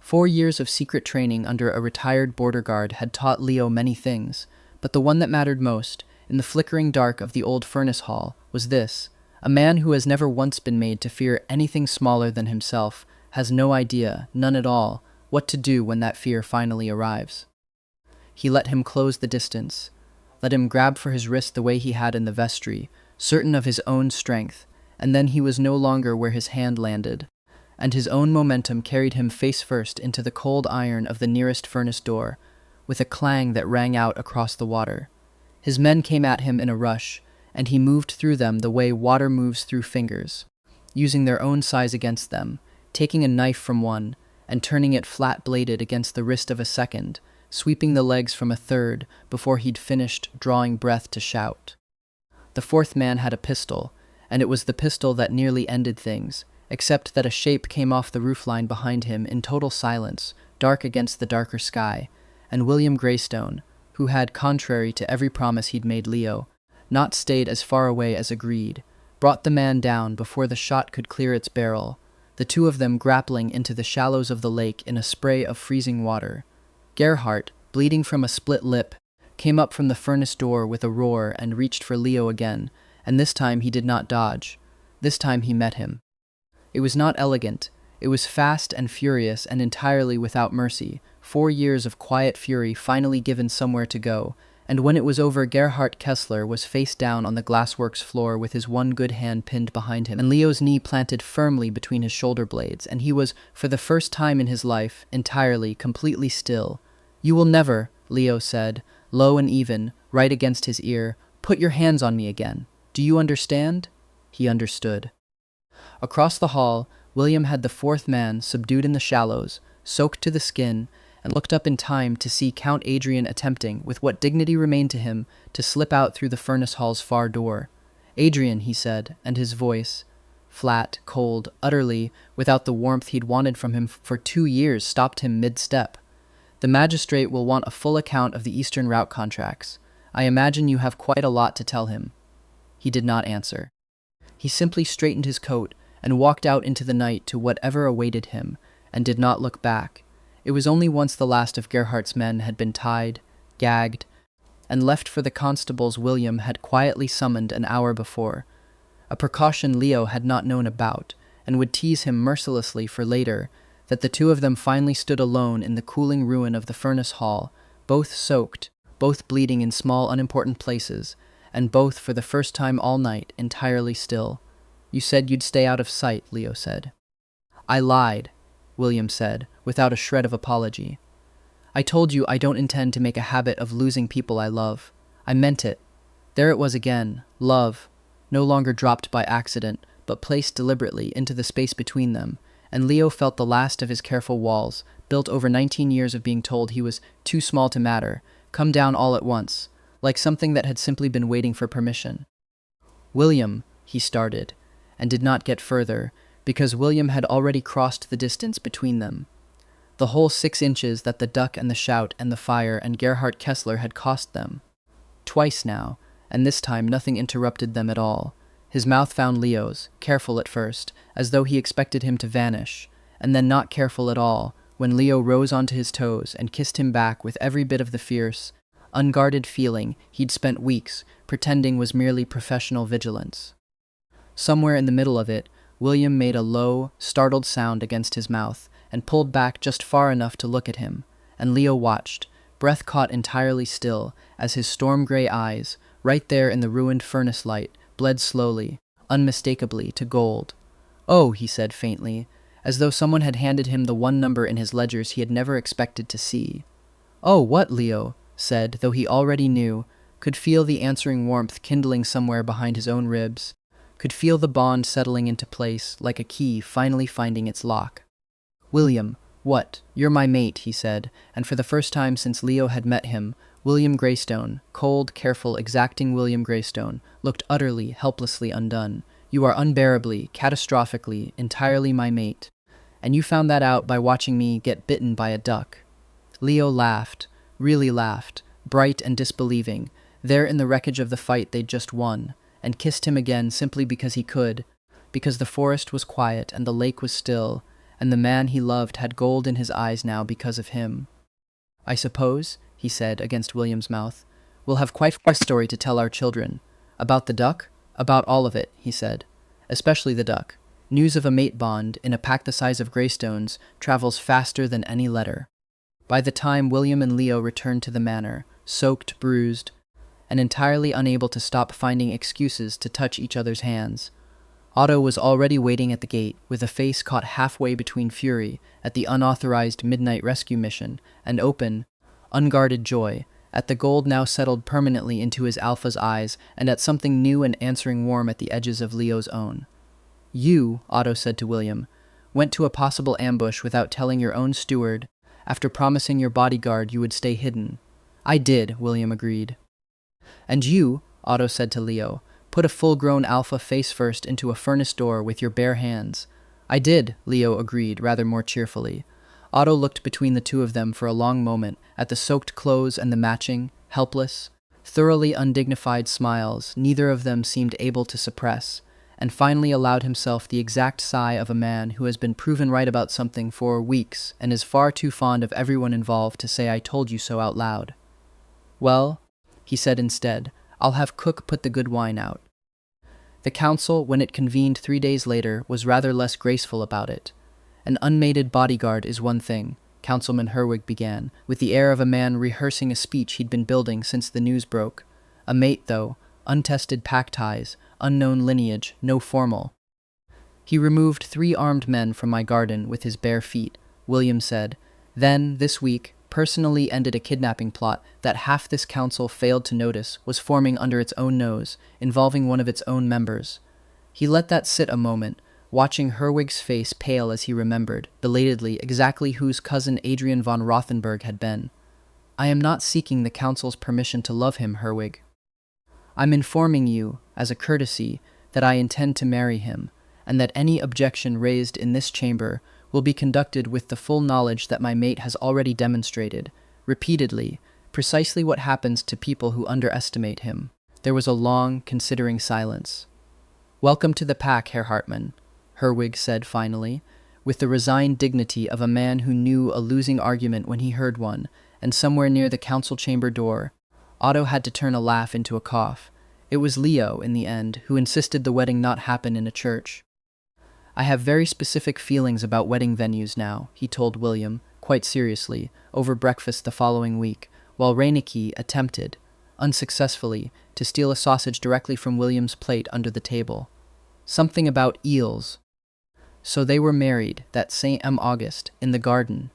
4 years of secret training under a retired border guard had taught Leo many things, but the one that mattered most, in the flickering dark of the old furnace hall, was this: a man who has never once been made to fear anything smaller than himself has no idea, none at all, what to do when that fear finally arrives. He let him close the distance, let him grab for his wrist the way he had in the vestry, certain of his own strength, and then he was no longer where his hand landed, and his own momentum carried him face first into the cold iron of the nearest furnace door, with a clang that rang out across the water. His men came at him in a rush, and he moved through them the way water moves through fingers, using their own size against them, taking a knife from one, and turning it flat-bladed against the wrist of a second, sweeping the legs from a third before he'd finished drawing breath to shout. The 4th man had a pistol, and it was the pistol that nearly ended things, except that a shape came off the roofline behind him in total silence, dark against the darker sky, and William Graystone, who had, contrary to every promise he'd made Leo, not stayed as far away as agreed, brought the man down before the shot could clear its barrel, the 2 of them grappling into the shallows of the lake in a spray of freezing water. Gerhardt, bleeding from a split lip, came up from the furnace door with a roar and reached for Leo again, and this time he did not dodge. This time he met him. It was not elegant. It was fast and furious and entirely without mercy, 4 years of quiet fury finally given somewhere to go, and when it was over, Gerhard Kessler was face down on the glassworks floor with his one good hand pinned behind him, and Leo's knee planted firmly between his shoulder blades, and he was, for the first time in his life, entirely, completely still. "You will never," Leo said, low and even, right against his ear, "put your hands on me again. Do you understand?" He understood. Across the hall, William had the fourth man subdued in the shallows, soaked to the skin, and looked up in time to see Count Adrian attempting, with what dignity remained to him, to slip out through the furnace hall's far door. "Adrian," he said, and his voice, flat, cold, utterly, without the warmth he'd wanted from him for 2 years, stopped him mid-step. "The magistrate will want a full account of the Eastern route contracts. I imagine you have quite a lot to tell him." He did not answer. He simply straightened his coat and walked out into the night to whatever awaited him, and did not look back. It was only once the last of Gerhardt's men had been tied, gagged, and left for the constables William had quietly summoned an hour before, a precaution Leo had not known about, and would tease him mercilessly for later, that the two of them finally stood alone in the cooling ruin of the furnace hall, both soaked, both bleeding in small unimportant places, and both for the first time all night entirely still. "You said you'd stay out of sight," Leo said. "I lied," William said, without a shred of apology. "I told you I don't intend to make a habit of losing people I love. I meant it." There it was again, love, no longer dropped by accident, but placed deliberately into the space between them, and Leo felt the last of his careful walls, built over 19 years of being told he was too small to matter, come down all at once, like something that had simply been waiting for permission. "William," he started, and did not get further, because William had already crossed the distance between them. The whole 6 inches that the duck and the shout and the fire and Gerhard Kessler had cost them. Twice now, and this time nothing interrupted them at all. His mouth found Leo's, careful at first, as though he expected him to vanish, and then not careful at all, when Leo rose onto his toes and kissed him back with every bit of the fierce, unguarded feeling he'd spent weeks pretending was merely professional vigilance. Somewhere in the middle of it, William made a low, startled sound against his mouth and pulled back just far enough to look at him, and Leo watched, breath caught entirely still, as his storm-gray eyes, right there in the ruined furnace light, bled slowly, unmistakably, to gold. "Oh," he said faintly, as though someone had handed him the one number in his ledgers he had never expected to see. "Oh, what?" Leo said, though he already knew, could feel the answering warmth kindling somewhere behind his own ribs, could feel the bond settling into place, like a key finally finding its lock. "William, what? You're my mate," he said, and for the first time since Leo had met him, William Graystone, cold, careful, exacting William Graystone, looked utterly, helplessly undone. "You are unbearably, catastrophically, entirely my mate. And you found that out by watching me get bitten by a duck." Leo laughed, really laughed, bright and disbelieving, there in the wreckage of the fight they'd just won, and kissed him again simply because he could, because the forest was quiet and the lake was still, and the man he loved had gold in his eyes now because of him. "I suppose," he said against William's mouth, "we'll have quite a story to tell our children. About the duck? About all of it," he said. "Especially the duck. News of a mate bond in a pack the size of Graystone's travels faster than any letter." By the time William and Leo returned to the manor, soaked, bruised, and entirely unable to stop finding excuses to touch each other's hands, Otto was already waiting at the gate, with a face caught halfway between fury at the unauthorized midnight rescue mission and open, unguarded joy at the gold now settled permanently into his alpha's eyes and at something new and answering warm at the edges of Leo's own. "You," Otto said to William, "went to a possible ambush without telling your own steward, after promising your bodyguard you would stay hidden." "I did," William agreed. "And you," Otto said to Leo, "put a full-grown alpha face-first into a furnace door with your bare hands." "I did," Leo agreed, rather more cheerfully. Otto looked between the two of them for a long moment at the soaked clothes and the matching, helpless, thoroughly undignified smiles neither of them seemed able to suppress, and finally allowed himself the exact sigh of a man who has been proven right about something for weeks and is far too fond of everyone involved to say "I told you so" out loud. "Well," he said instead, "I'll have cook put the good wine out." The council, when it convened 3 days later, was rather less graceful about it. An unmated bodyguard is one thing, Councilman Herwig began, with the air of a man rehearsing a speech he'd been building since the news broke. A mate, though, untested pack ties, unknown lineage, no formal. He removed 3 armed men from my garden with his bare feet, William said. Then, this week, personally ended a kidnapping plot that half this council failed to notice was forming under its own nose, involving one of its own members. He let that sit a moment, watching Herwig's face pale as he remembered, belatedly, exactly whose cousin Adrian von Rothenburg had been. I am not seeking the council's permission to love him, Herwig. I'm informing you, as a courtesy, that I intend to marry him, and that any objection raised in this chamber will be conducted with the full knowledge that my mate has already demonstrated, repeatedly, precisely what happens to people who underestimate him. There was a long, considering silence. Welcome to the pack, Herr Hartmann, Herwig said finally, with the resigned dignity of a man who knew a losing argument when he heard one, and somewhere near the council chamber door, Otto had to turn a laugh into a cough. It was Leo, in the end, who insisted the wedding not happen in a church. I have very specific feelings about wedding venues now, he told William, quite seriously, over breakfast the following week, while Reinecke attempted, unsuccessfully, to steal a sausage directly from William's plate under the table. Something about eels. So they were married that same August, in the garden.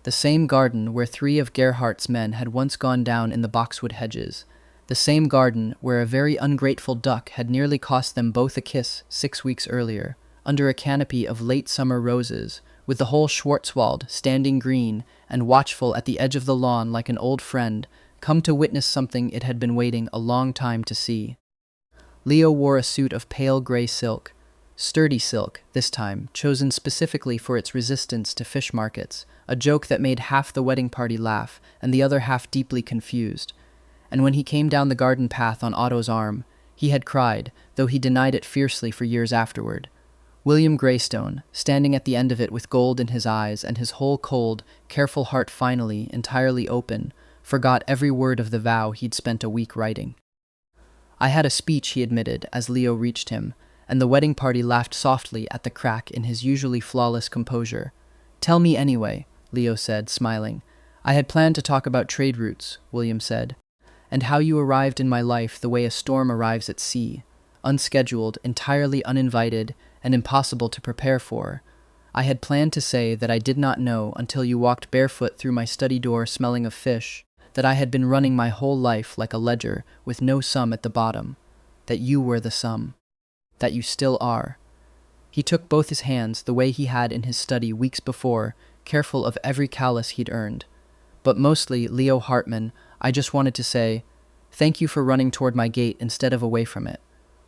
The same garden where 3 of Gerhardt's men had once gone down in the boxwood hedges. The same garden where a very ungrateful duck had nearly cost them both a kiss 6 weeks earlier, under a canopy of late summer roses, with the whole Schwarzwald standing green and watchful at the edge of the lawn like an old friend, come to witness something it had been waiting a long time to see. Leo wore a suit of pale gray silk, sturdy silk, this time, chosen specifically for its resistance to fish markets, a joke that made half the wedding party laugh and the other half deeply confused. And when he came down the garden path on Otto's arm, he had cried, though he denied it fiercely for years afterward. William Graystone, standing at the end of it with gold in his eyes and his whole cold, careful heart finally entirely open, forgot every word of the vow he'd spent a week writing. I had a speech, he admitted, as Leo reached him, and the wedding party laughed softly at the crack in his usually flawless composure. Tell me anyway, Leo said, smiling. I had planned to talk about trade routes, William said, and how you arrived in my life the way a storm arrives at sea, unscheduled, entirely uninvited, and impossible to prepare for. I had planned to say that I did not know until you walked barefoot through my study door smelling of fish, that I had been running my whole life like a ledger with no sum at the bottom, that you were the sum, that you still are. He took both his hands the way he had in his study weeks before, careful of every callus he'd earned. But mostly, Leo Hartmann, I just wanted to say, thank you for running toward my gate instead of away from it.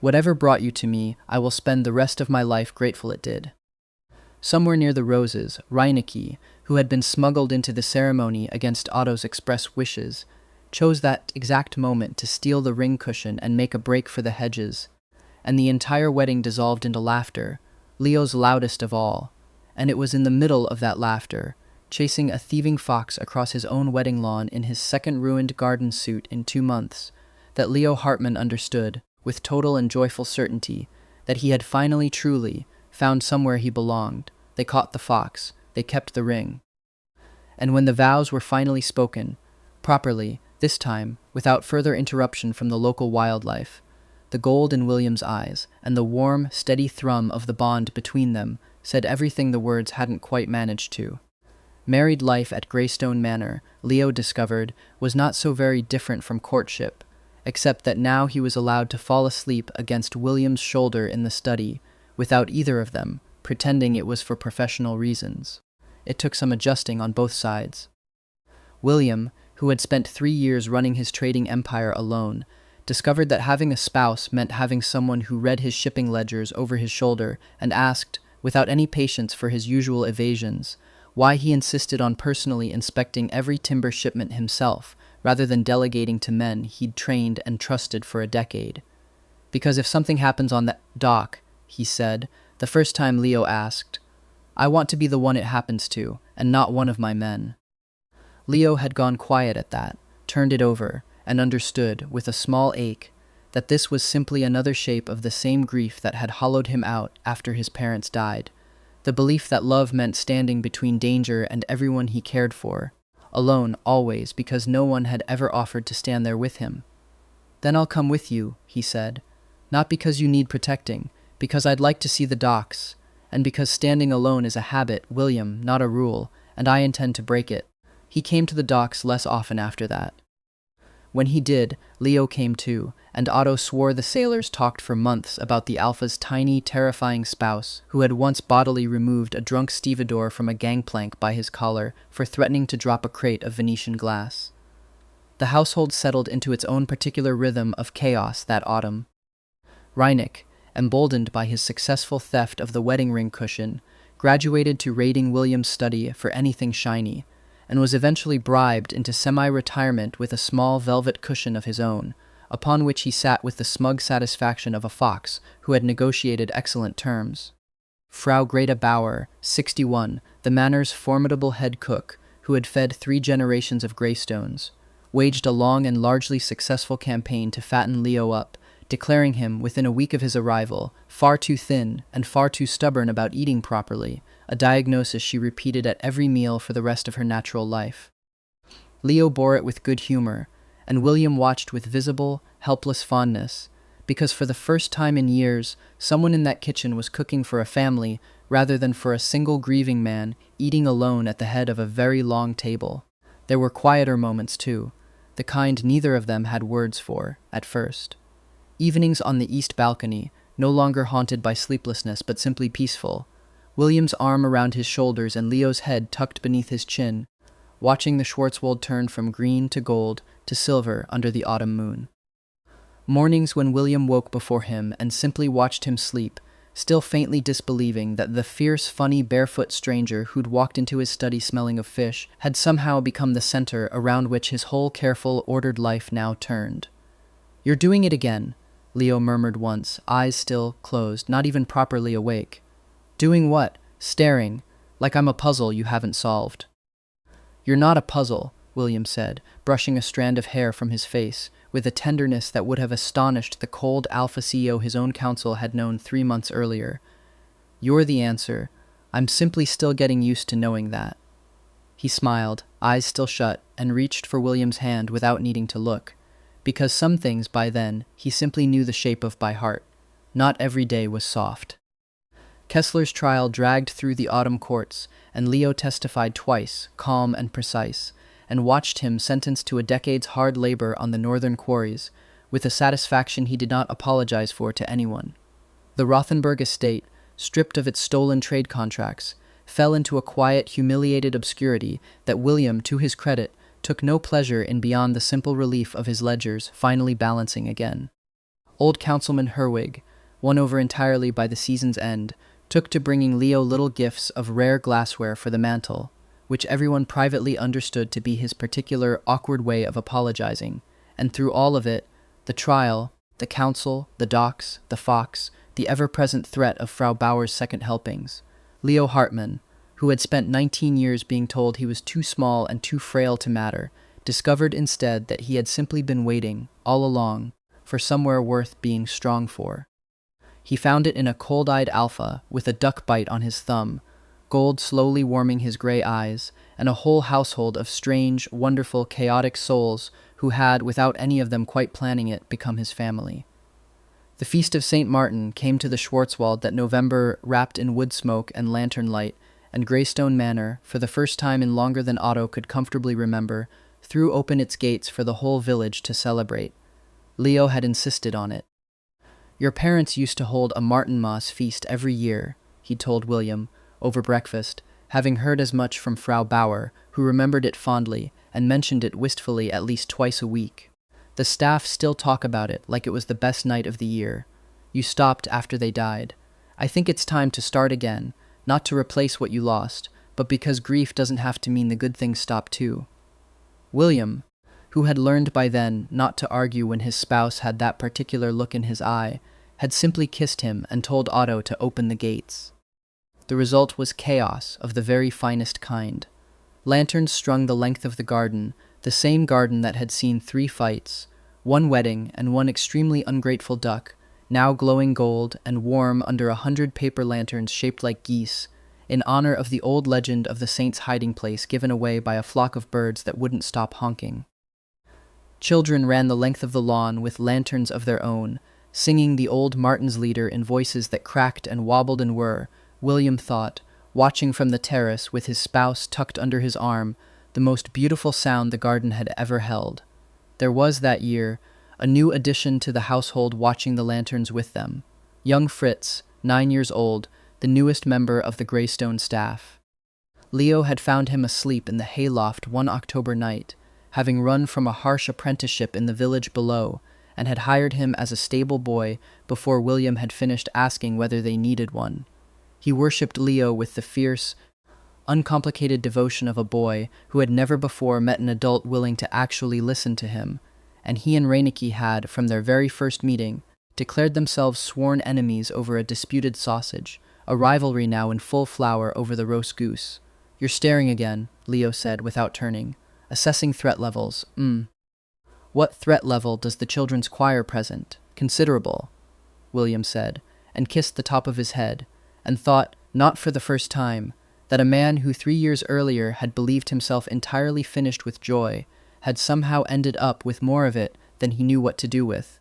Whatever brought you to me, I will spend the rest of my life grateful it did. Somewhere near the roses, Reinecke, who had been smuggled into the ceremony against Otto's express wishes, chose that exact moment to steal the ring cushion and make a break for the hedges, and the entire wedding dissolved into laughter, Leo's loudest of all, and it was in the middle of that laughter, chasing a thieving fox across his own wedding lawn in his second ruined garden suit in 2 months, that Leo Hartmann understood, with total and joyful certainty, that he had finally truly found somewhere he belonged. They caught the fox, they kept the ring. And when the vows were finally spoken, properly, this time, without further interruption from the local wildlife, the gold in William's eyes, and the warm, steady thrum of the bond between them said everything the words hadn't quite managed to. Married life at Graystone Manor, Leo discovered, was not so very different from courtship, except that now he was allowed to fall asleep against William's shoulder in the study, without either of them pretending it was for professional reasons. It took some adjusting on both sides. William, who had spent 3 years running his trading empire alone, discovered that having a spouse meant having someone who read his shipping ledgers over his shoulder and asked, without any patience for his usual evasions, why he insisted on personally inspecting every timber shipment himself, rather than delegating to men he'd trained and trusted for a decade. Because if something happens on the dock, he said, the first time Leo asked, I want to be the one it happens to, and not one of my men. Leo had gone quiet at that, turned it over, and understood, with a small ache, that this was simply another shape of the same grief that had hollowed him out after his parents died, The belief that love meant standing between danger and everyone he cared for, alone always because no one had ever offered to stand there with him. "Then I'll come with you," he said. "Not because you need protecting, because I'd like to see the docks, and because standing alone is a habit, William, not a rule, and I intend to break it." He came to the docks less often after that. When he did, Leo came too, and Otto swore the sailors talked for months about the Alpha's tiny, terrifying spouse, who had once bodily removed a drunk stevedore from a gangplank by his collar for threatening to drop a crate of Venetian glass. The household settled into its own particular rhythm of chaos that autumn. Reineck, emboldened by his successful theft of the wedding ring cushion, graduated to raiding William's study for anything shiny, and was eventually bribed into semi-retirement with a small velvet cushion of his own, upon which he sat with the smug satisfaction of a fox who had negotiated excellent terms. Frau Greta Bauer, 61, the manor's formidable head cook, who had fed 3 generations of Graystones, waged a long and largely successful campaign to fatten Leo up, declaring him, within a week of his arrival, far too thin and far too stubborn about eating properly, a diagnosis she repeated at every meal for the rest of her natural life. Leo bore it with good humor, and William watched with visible, helpless fondness, because for the first time in years, someone in that kitchen was cooking for a family rather than for a single grieving man eating alone at the head of a very long table. There were quieter moments, too, the kind neither of them had words for, at first. Evenings on the east balcony, no longer haunted by sleeplessness but simply peaceful, William's arm around his shoulders and Leo's head tucked beneath his chin, watching the Schwarzwald turn from green to gold to silver under the autumn moon. Mornings when William woke before him and simply watched him sleep, still faintly disbelieving that the fierce, funny, barefoot stranger who'd walked into his study smelling of fish had somehow become the center around which his whole careful, ordered life now turned. "You're doing it again," Leo murmured once, eyes still closed, not even properly awake. "Doing what?" "Staring, like I'm a puzzle you haven't solved." "You're not a puzzle," William said, brushing a strand of hair from his face, with a tenderness that would have astonished the cold Alpha CEO his own counsel had known 3 months earlier. "You're the answer. I'm simply still getting used to knowing that." He smiled, eyes still shut, and reached for William's hand without needing to look, because some things by then he simply knew the shape of by heart. Not every day was soft. Kessler's trial dragged through the autumn courts, and Leo testified twice, calm and precise, and watched him sentenced to a decade's hard labor on the northern quarries, with a satisfaction he did not apologize for to anyone. The Rothenburg estate, stripped of its stolen trade contracts, fell into a quiet, humiliated obscurity that William, to his credit, took no pleasure in beyond the simple relief of his ledgers finally balancing again. Old Councilman Herwig, won over entirely by the season's end, took to bringing Leo little gifts of rare glassware for the mantel, which everyone privately understood to be his particular awkward way of apologizing, and through all of it, the trial, the council, the docks, the fox, the ever-present threat of Frau Bauer's second helpings, Leo Hartmann, who had spent 19 years being told he was too small and too frail to matter, discovered instead that he had simply been waiting, all along, for somewhere worth being strong for. He found it in a cold-eyed Alpha with a duck bite on his thumb, gold slowly warming his gray eyes, and a whole household of strange, wonderful, chaotic souls who had, without any of them quite planning it, become his family. The Feast of St. Martin came to the Schwarzwald that November, wrapped in wood smoke and lantern light, and Graystone Manor, for the first time in longer than Otto could comfortably remember, threw open its gates for the whole village to celebrate. Leo had insisted on it. "Your parents used to hold a Martinmas feast every year," he told William, over breakfast, having heard as much from Frau Bauer, who remembered it fondly and mentioned it wistfully at least twice a week. "The staff still talk about it like it was the best night of the year. You stopped after they died. I think it's time to start again, not to replace what you lost, but because grief doesn't have to mean the good things stop too." William, who had learned by then not to argue when his spouse had that particular look in his eye, had simply kissed him and told Otto to open the gates. The result was chaos of the very finest kind. Lanterns strung the length of the garden, the same garden that had seen 3 fights, 1 wedding and 1 extremely ungrateful duck, now glowing gold and warm under 100 paper lanterns shaped like geese, in honor of the old legend of the saint's hiding place given away by a flock of birds that wouldn't stop honking. Children ran the length of the lawn with lanterns of their own, singing the old Martin's leader in voices that cracked and wobbled and were, William thought, watching from the terrace with his spouse tucked under his arm, the most beautiful sound the garden had ever held. There was that year a new addition to the household watching the lanterns with them. Young Fritz, 9 years old, the newest member of the Graystone staff. Leo had found him asleep in the hayloft one October night, having run from a harsh apprenticeship in the village below, and had hired him as a stable boy before William had finished asking whether they needed one. He worshipped Leo with the fierce, uncomplicated devotion of a boy who had never before met an adult willing to actually listen to him, and he and Reineke had, from their very first meeting, declared themselves sworn enemies over a disputed sausage, a rivalry now in full flower over the roast goose. "You're staring again," Leo said without turning. "Assessing threat levels. What threat level does the children's choir present? Considerable," William said, and kissed the top of his head, and thought, not for the first time, that a man who 3 years earlier had believed himself entirely finished with joy had somehow ended up with more of it than he knew what to do with.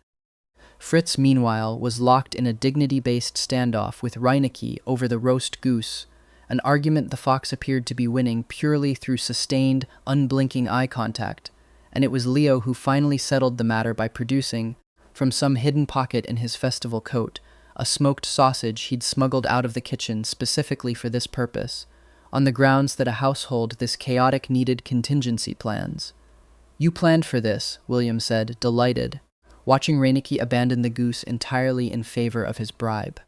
Fritz, meanwhile, was locked in a dignity-based standoff with Reineke over the roast goose, an argument the fox appeared to be winning purely through sustained, unblinking eye contact, and it was Leo who finally settled the matter by producing, from some hidden pocket in his festival coat, a smoked sausage he'd smuggled out of the kitchen specifically for this purpose, on the grounds that a household this chaotic needed contingency plans. "You planned for this," William said, delighted, watching Reineke abandon the goose entirely in favor of his bribe.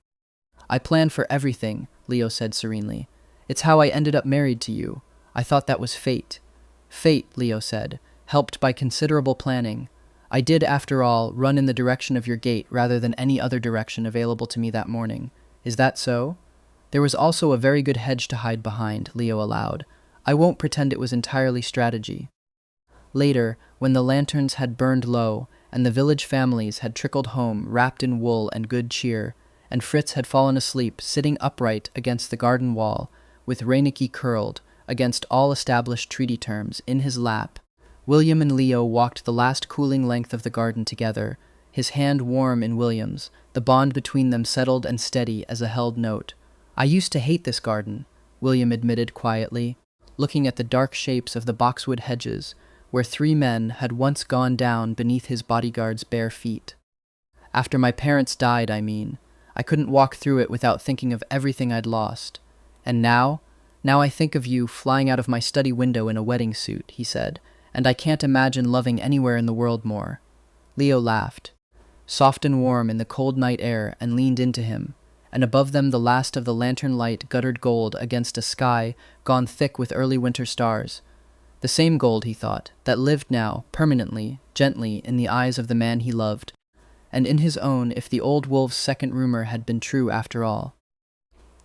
"I planned for everything," Leo said serenely. "It's how I ended up married to you. I thought that was fate." "Fate," Leo said, "helped by considerable planning. I did, after all, run in the direction of your gate rather than any other direction available to me that morning. Is that so?" "There was also a very good hedge to hide behind," Leo allowed. "I won't pretend it was entirely strategy." Later, when the lanterns had burned low, and the village families had trickled home wrapped in wool and good cheer, and Fritz had fallen asleep sitting upright against the garden wall, with Reineke curled, against all established treaty terms, in his lap, William and Leo walked the last cooling length of the garden together, his hand warm in William's, the bond between them settled and steady as a held note. "I used to hate this garden," William admitted quietly, looking at the dark shapes of the boxwood hedges, where 3 men had once gone down beneath his bodyguard's bare feet. "After my parents died, I mean. I couldn't walk through it without thinking of everything I'd lost. And now I think of you flying out of my study window in a wedding suit," he said, "and I can't imagine loving anywhere in the world more." Leo laughed, soft and warm in the cold night air, and leaned into him, and above them the last of the lantern light guttered gold against a sky gone thick with early winter stars. The same gold, he thought, that lived now, permanently, gently, in the eyes of the man he loved, and in his own if the old wolf's second rumor had been true after all.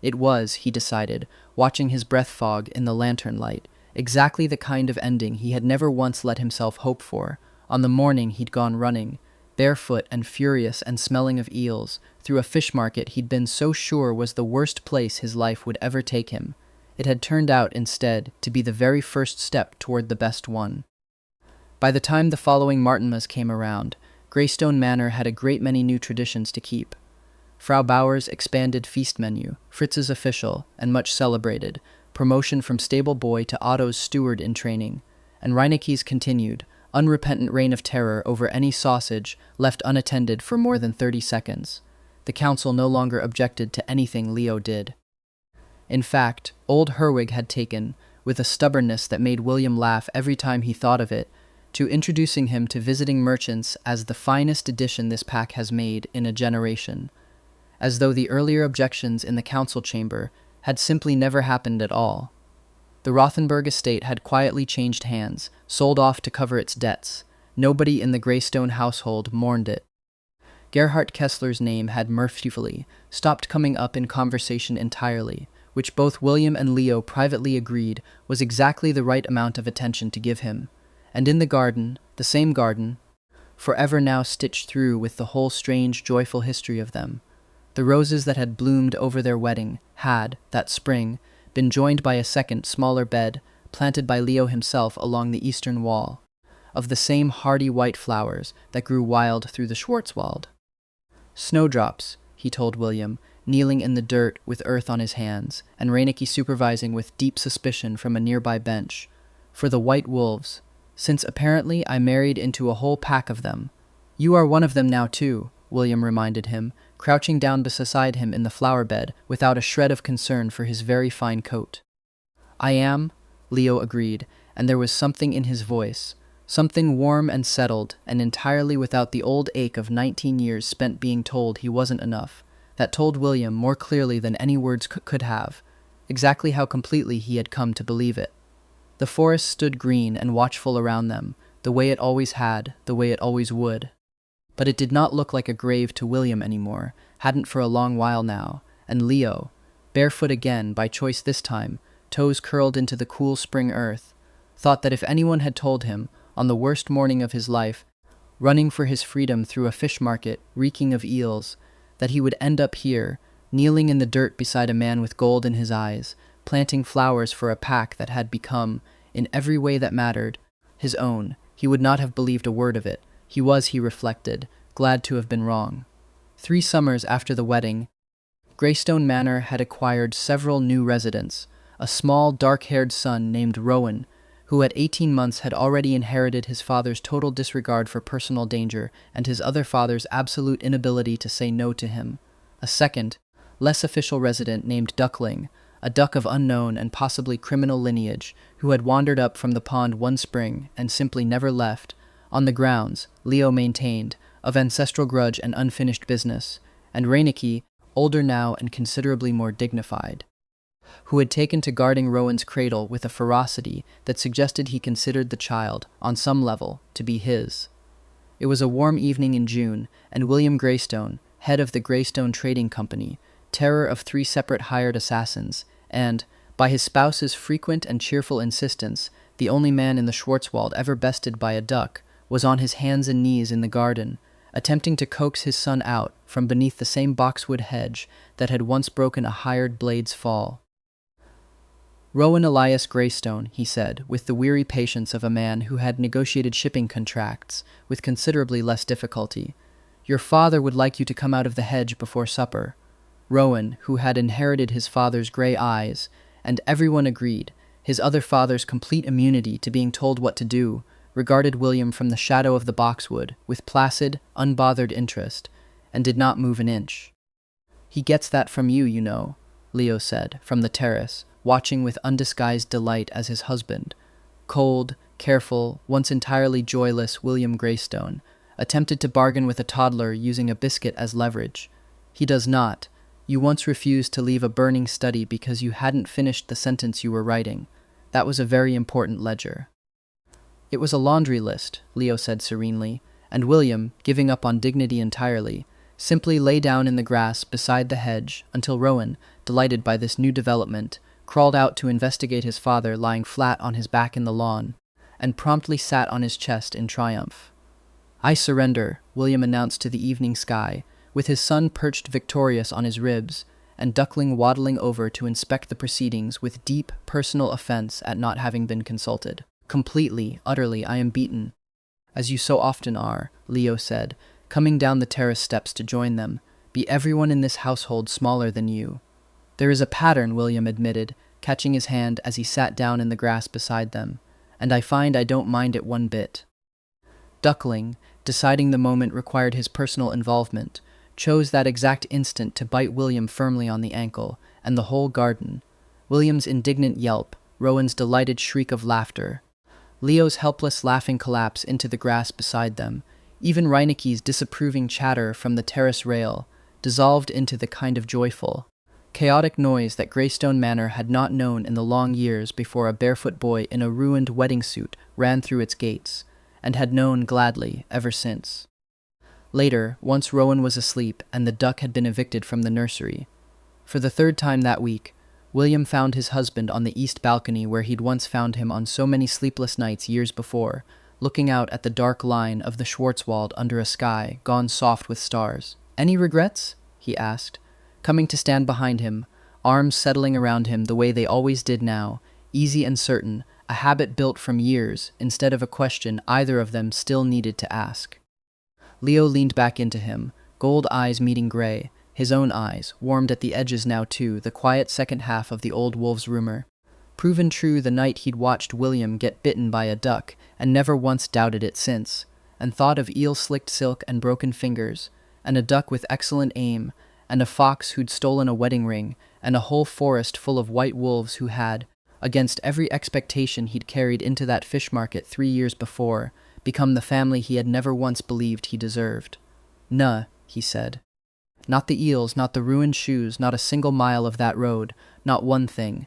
It was, he decided, watching his breath fog in the lantern light, exactly the kind of ending he had never once let himself hope for, on the morning he'd gone running, barefoot and furious and smelling of eels, through a fish market he'd been so sure was the worst place his life would ever take him. It had turned out, instead, to be the very first step toward the best one. By the time the following Martinmas came around, Graystone Manor had a great many new traditions to keep. Frau Bauer's expanded feast menu, Fritz's official, and much celebrated, promotion from stable boy to Otto's steward in training, and Reineke's continued, unrepentant reign of terror over any sausage left unattended for more than 30 seconds. The council no longer objected to anything Leo did. In fact, old Herwig had taken, with a stubbornness that made William laugh every time he thought of it, to introducing him to visiting merchants as the finest addition this pack has made in a generation, as though the earlier objections in the council chamber had simply never happened at all. The Rothenburg estate had quietly changed hands, sold off to cover its debts. Nobody in the Graystone household mourned it. Gerhard Kessler's name had mercifully stopped coming up in conversation entirely, which both William and Leo privately agreed was exactly the right amount of attention to give him. And in the garden, the same garden, forever now stitched through with the whole strange, joyful history of them, the roses that had bloomed over their wedding had, that spring, been joined by a second, smaller bed, planted by Leo himself along the eastern wall, of the same hardy white flowers that grew wild through the Schwarzwald. Snowdrops, he told William, kneeling in the dirt with earth on his hands, and Reineke supervising with deep suspicion from a nearby bench. For the white wolves, since apparently I married into a whole pack of them. You are one of them now too, William reminded him, crouching down beside him in the flower bed without a shred of concern for his very fine coat. I am, Leo agreed, and there was something in his voice, something warm and settled, and entirely without the old ache of 19 years spent being told he wasn't enough, that told William more clearly than any words could have, exactly how completely he had come to believe it. The forest stood green and watchful around them, the way it always had, the way it always would. But it did not look like a grave to William anymore, hadn't for a long while now, and Leo, barefoot again, by choice this time, toes curled into the cool spring earth, thought that if anyone had told him, on the worst morning of his life, running for his freedom through a fish market reeking of eels, that he would end up here, kneeling in the dirt beside a man with gold in his eyes, planting flowers for a pack that had become, in every way that mattered, his own, he would not have believed a word of it. He was, he reflected, glad to have been wrong. 3 summers after the wedding, Graystone Manor had acquired several new residents, a small, dark-haired son named Rowan, who at 18 months had already inherited his father's total disregard for personal danger and his other father's absolute inability to say no to him. A second, less official resident named Duckling, a duck of unknown and possibly criminal lineage, who had wandered up from the pond one spring and simply never left, on the grounds, Leo maintained, of ancestral grudge and unfinished business, and Reineke, older now and considerably more dignified, who had taken to guarding Rowan's cradle with a ferocity that suggested he considered the child, on some level, to be his. It was a warm evening in June, and William Graystone, head of the Graystone Trading Company, terror of 3 separate hired assassins, and, by his spouse's frequent and cheerful insistence, the only man in the Schwarzwald ever bested by a duck, was on his hands and knees in the garden, attempting to coax his son out from beneath the same boxwood hedge that had once broken a hired blade's fall. Rowan Elias Graystone, he said, with the weary patience of a man who had negotiated shipping contracts with considerably less difficulty, your father would like you to come out of the hedge before supper. Rowan, who had inherited his father's gray eyes, and everyone agreed, his other father's complete immunity to being told what to do, regarded William from the shadow of the boxwood with placid, unbothered interest, and did not move an inch. He gets that from you, you know, Leo said, from the terrace, watching with undisguised delight as his husband, cold, careful, once entirely joyless William Graystone, attempted to bargain with a toddler using a biscuit as leverage. He does not. You once refused to leave a burning study because you hadn't finished the sentence you were writing. That was a very important ledger. It was a laundry list, Leo said serenely, and William, giving up on dignity entirely, simply lay down in the grass beside the hedge until Rowan, delighted by this new development, crawled out to investigate his father lying flat on his back in the lawn, and promptly sat on his chest in triumph. I surrender, William announced to the evening sky, with his son perched victorious on his ribs, and Duckling waddling over to inspect the proceedings with deep personal offense at not having been consulted. Completely, utterly, I am beaten. As you so often are, Leo said, coming down the terrace steps to join them. Be everyone in this household smaller than you. There is a pattern, William admitted, catching his hand as he sat down in the grass beside them, and I find I don't mind it one bit. Duckling, deciding the moment required his personal involvement, chose that exact instant to bite William firmly on the ankle, and the whole garden. William's indignant yelp, Rowan's delighted shriek of laughter, Leo's helpless laughing collapse into the grass beside them, even Reineke's disapproving chatter from the terrace rail, dissolved into the kind of joyful, chaotic noise that Graystone Manor had not known in the long years before a barefoot boy in a ruined wedding suit ran through its gates, and had known gladly ever since. Later, once Rowan was asleep and the duck had been evicted from the nursery. For the 3rd time that week, William found his husband on the east balcony where he'd once found him on so many sleepless nights years before, looking out at the dark line of the Schwarzwald under a sky gone soft with stars. Any regrets? He asked, coming to stand behind him, arms settling around him the way they always did now, easy and certain, a habit built from years, instead of a question either of them still needed to ask. Leo leaned back into him, gold eyes meeting gray, his own eyes, warmed at the edges now too, the quiet second half of the old wolf's rumor. Proven true the night he'd watched William get bitten by a duck, and never once doubted it since, and thought of eel-slicked silk and broken fingers, and a duck with excellent aim, and a fox who'd stolen a wedding ring, and a whole forest full of white wolves who had, against every expectation he'd carried into that fish market 3 years before, become the family he had never once believed he deserved. "Nuh," he said. "Not the eels, not the ruined shoes, not a single mile of that road, not one thing.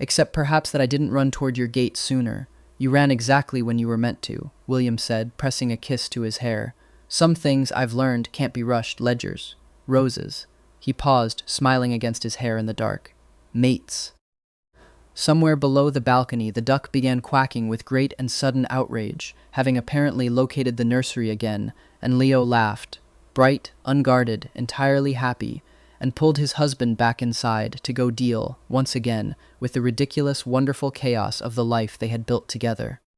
Except perhaps that I didn't run toward your gate sooner. You ran exactly when you were meant to," William said, pressing a kiss to his hair. "Some things, I've learned, can't be rushed. Ledgers. Roses." He paused, smiling against his hair in the dark. "Mates." Somewhere below the balcony, the duck began quacking with great and sudden outrage, having apparently located the nursery again, and Leo laughed, bright, unguarded, entirely happy, and pulled his husband back inside to go deal, once again, with the ridiculous, wonderful chaos of the life they had built together.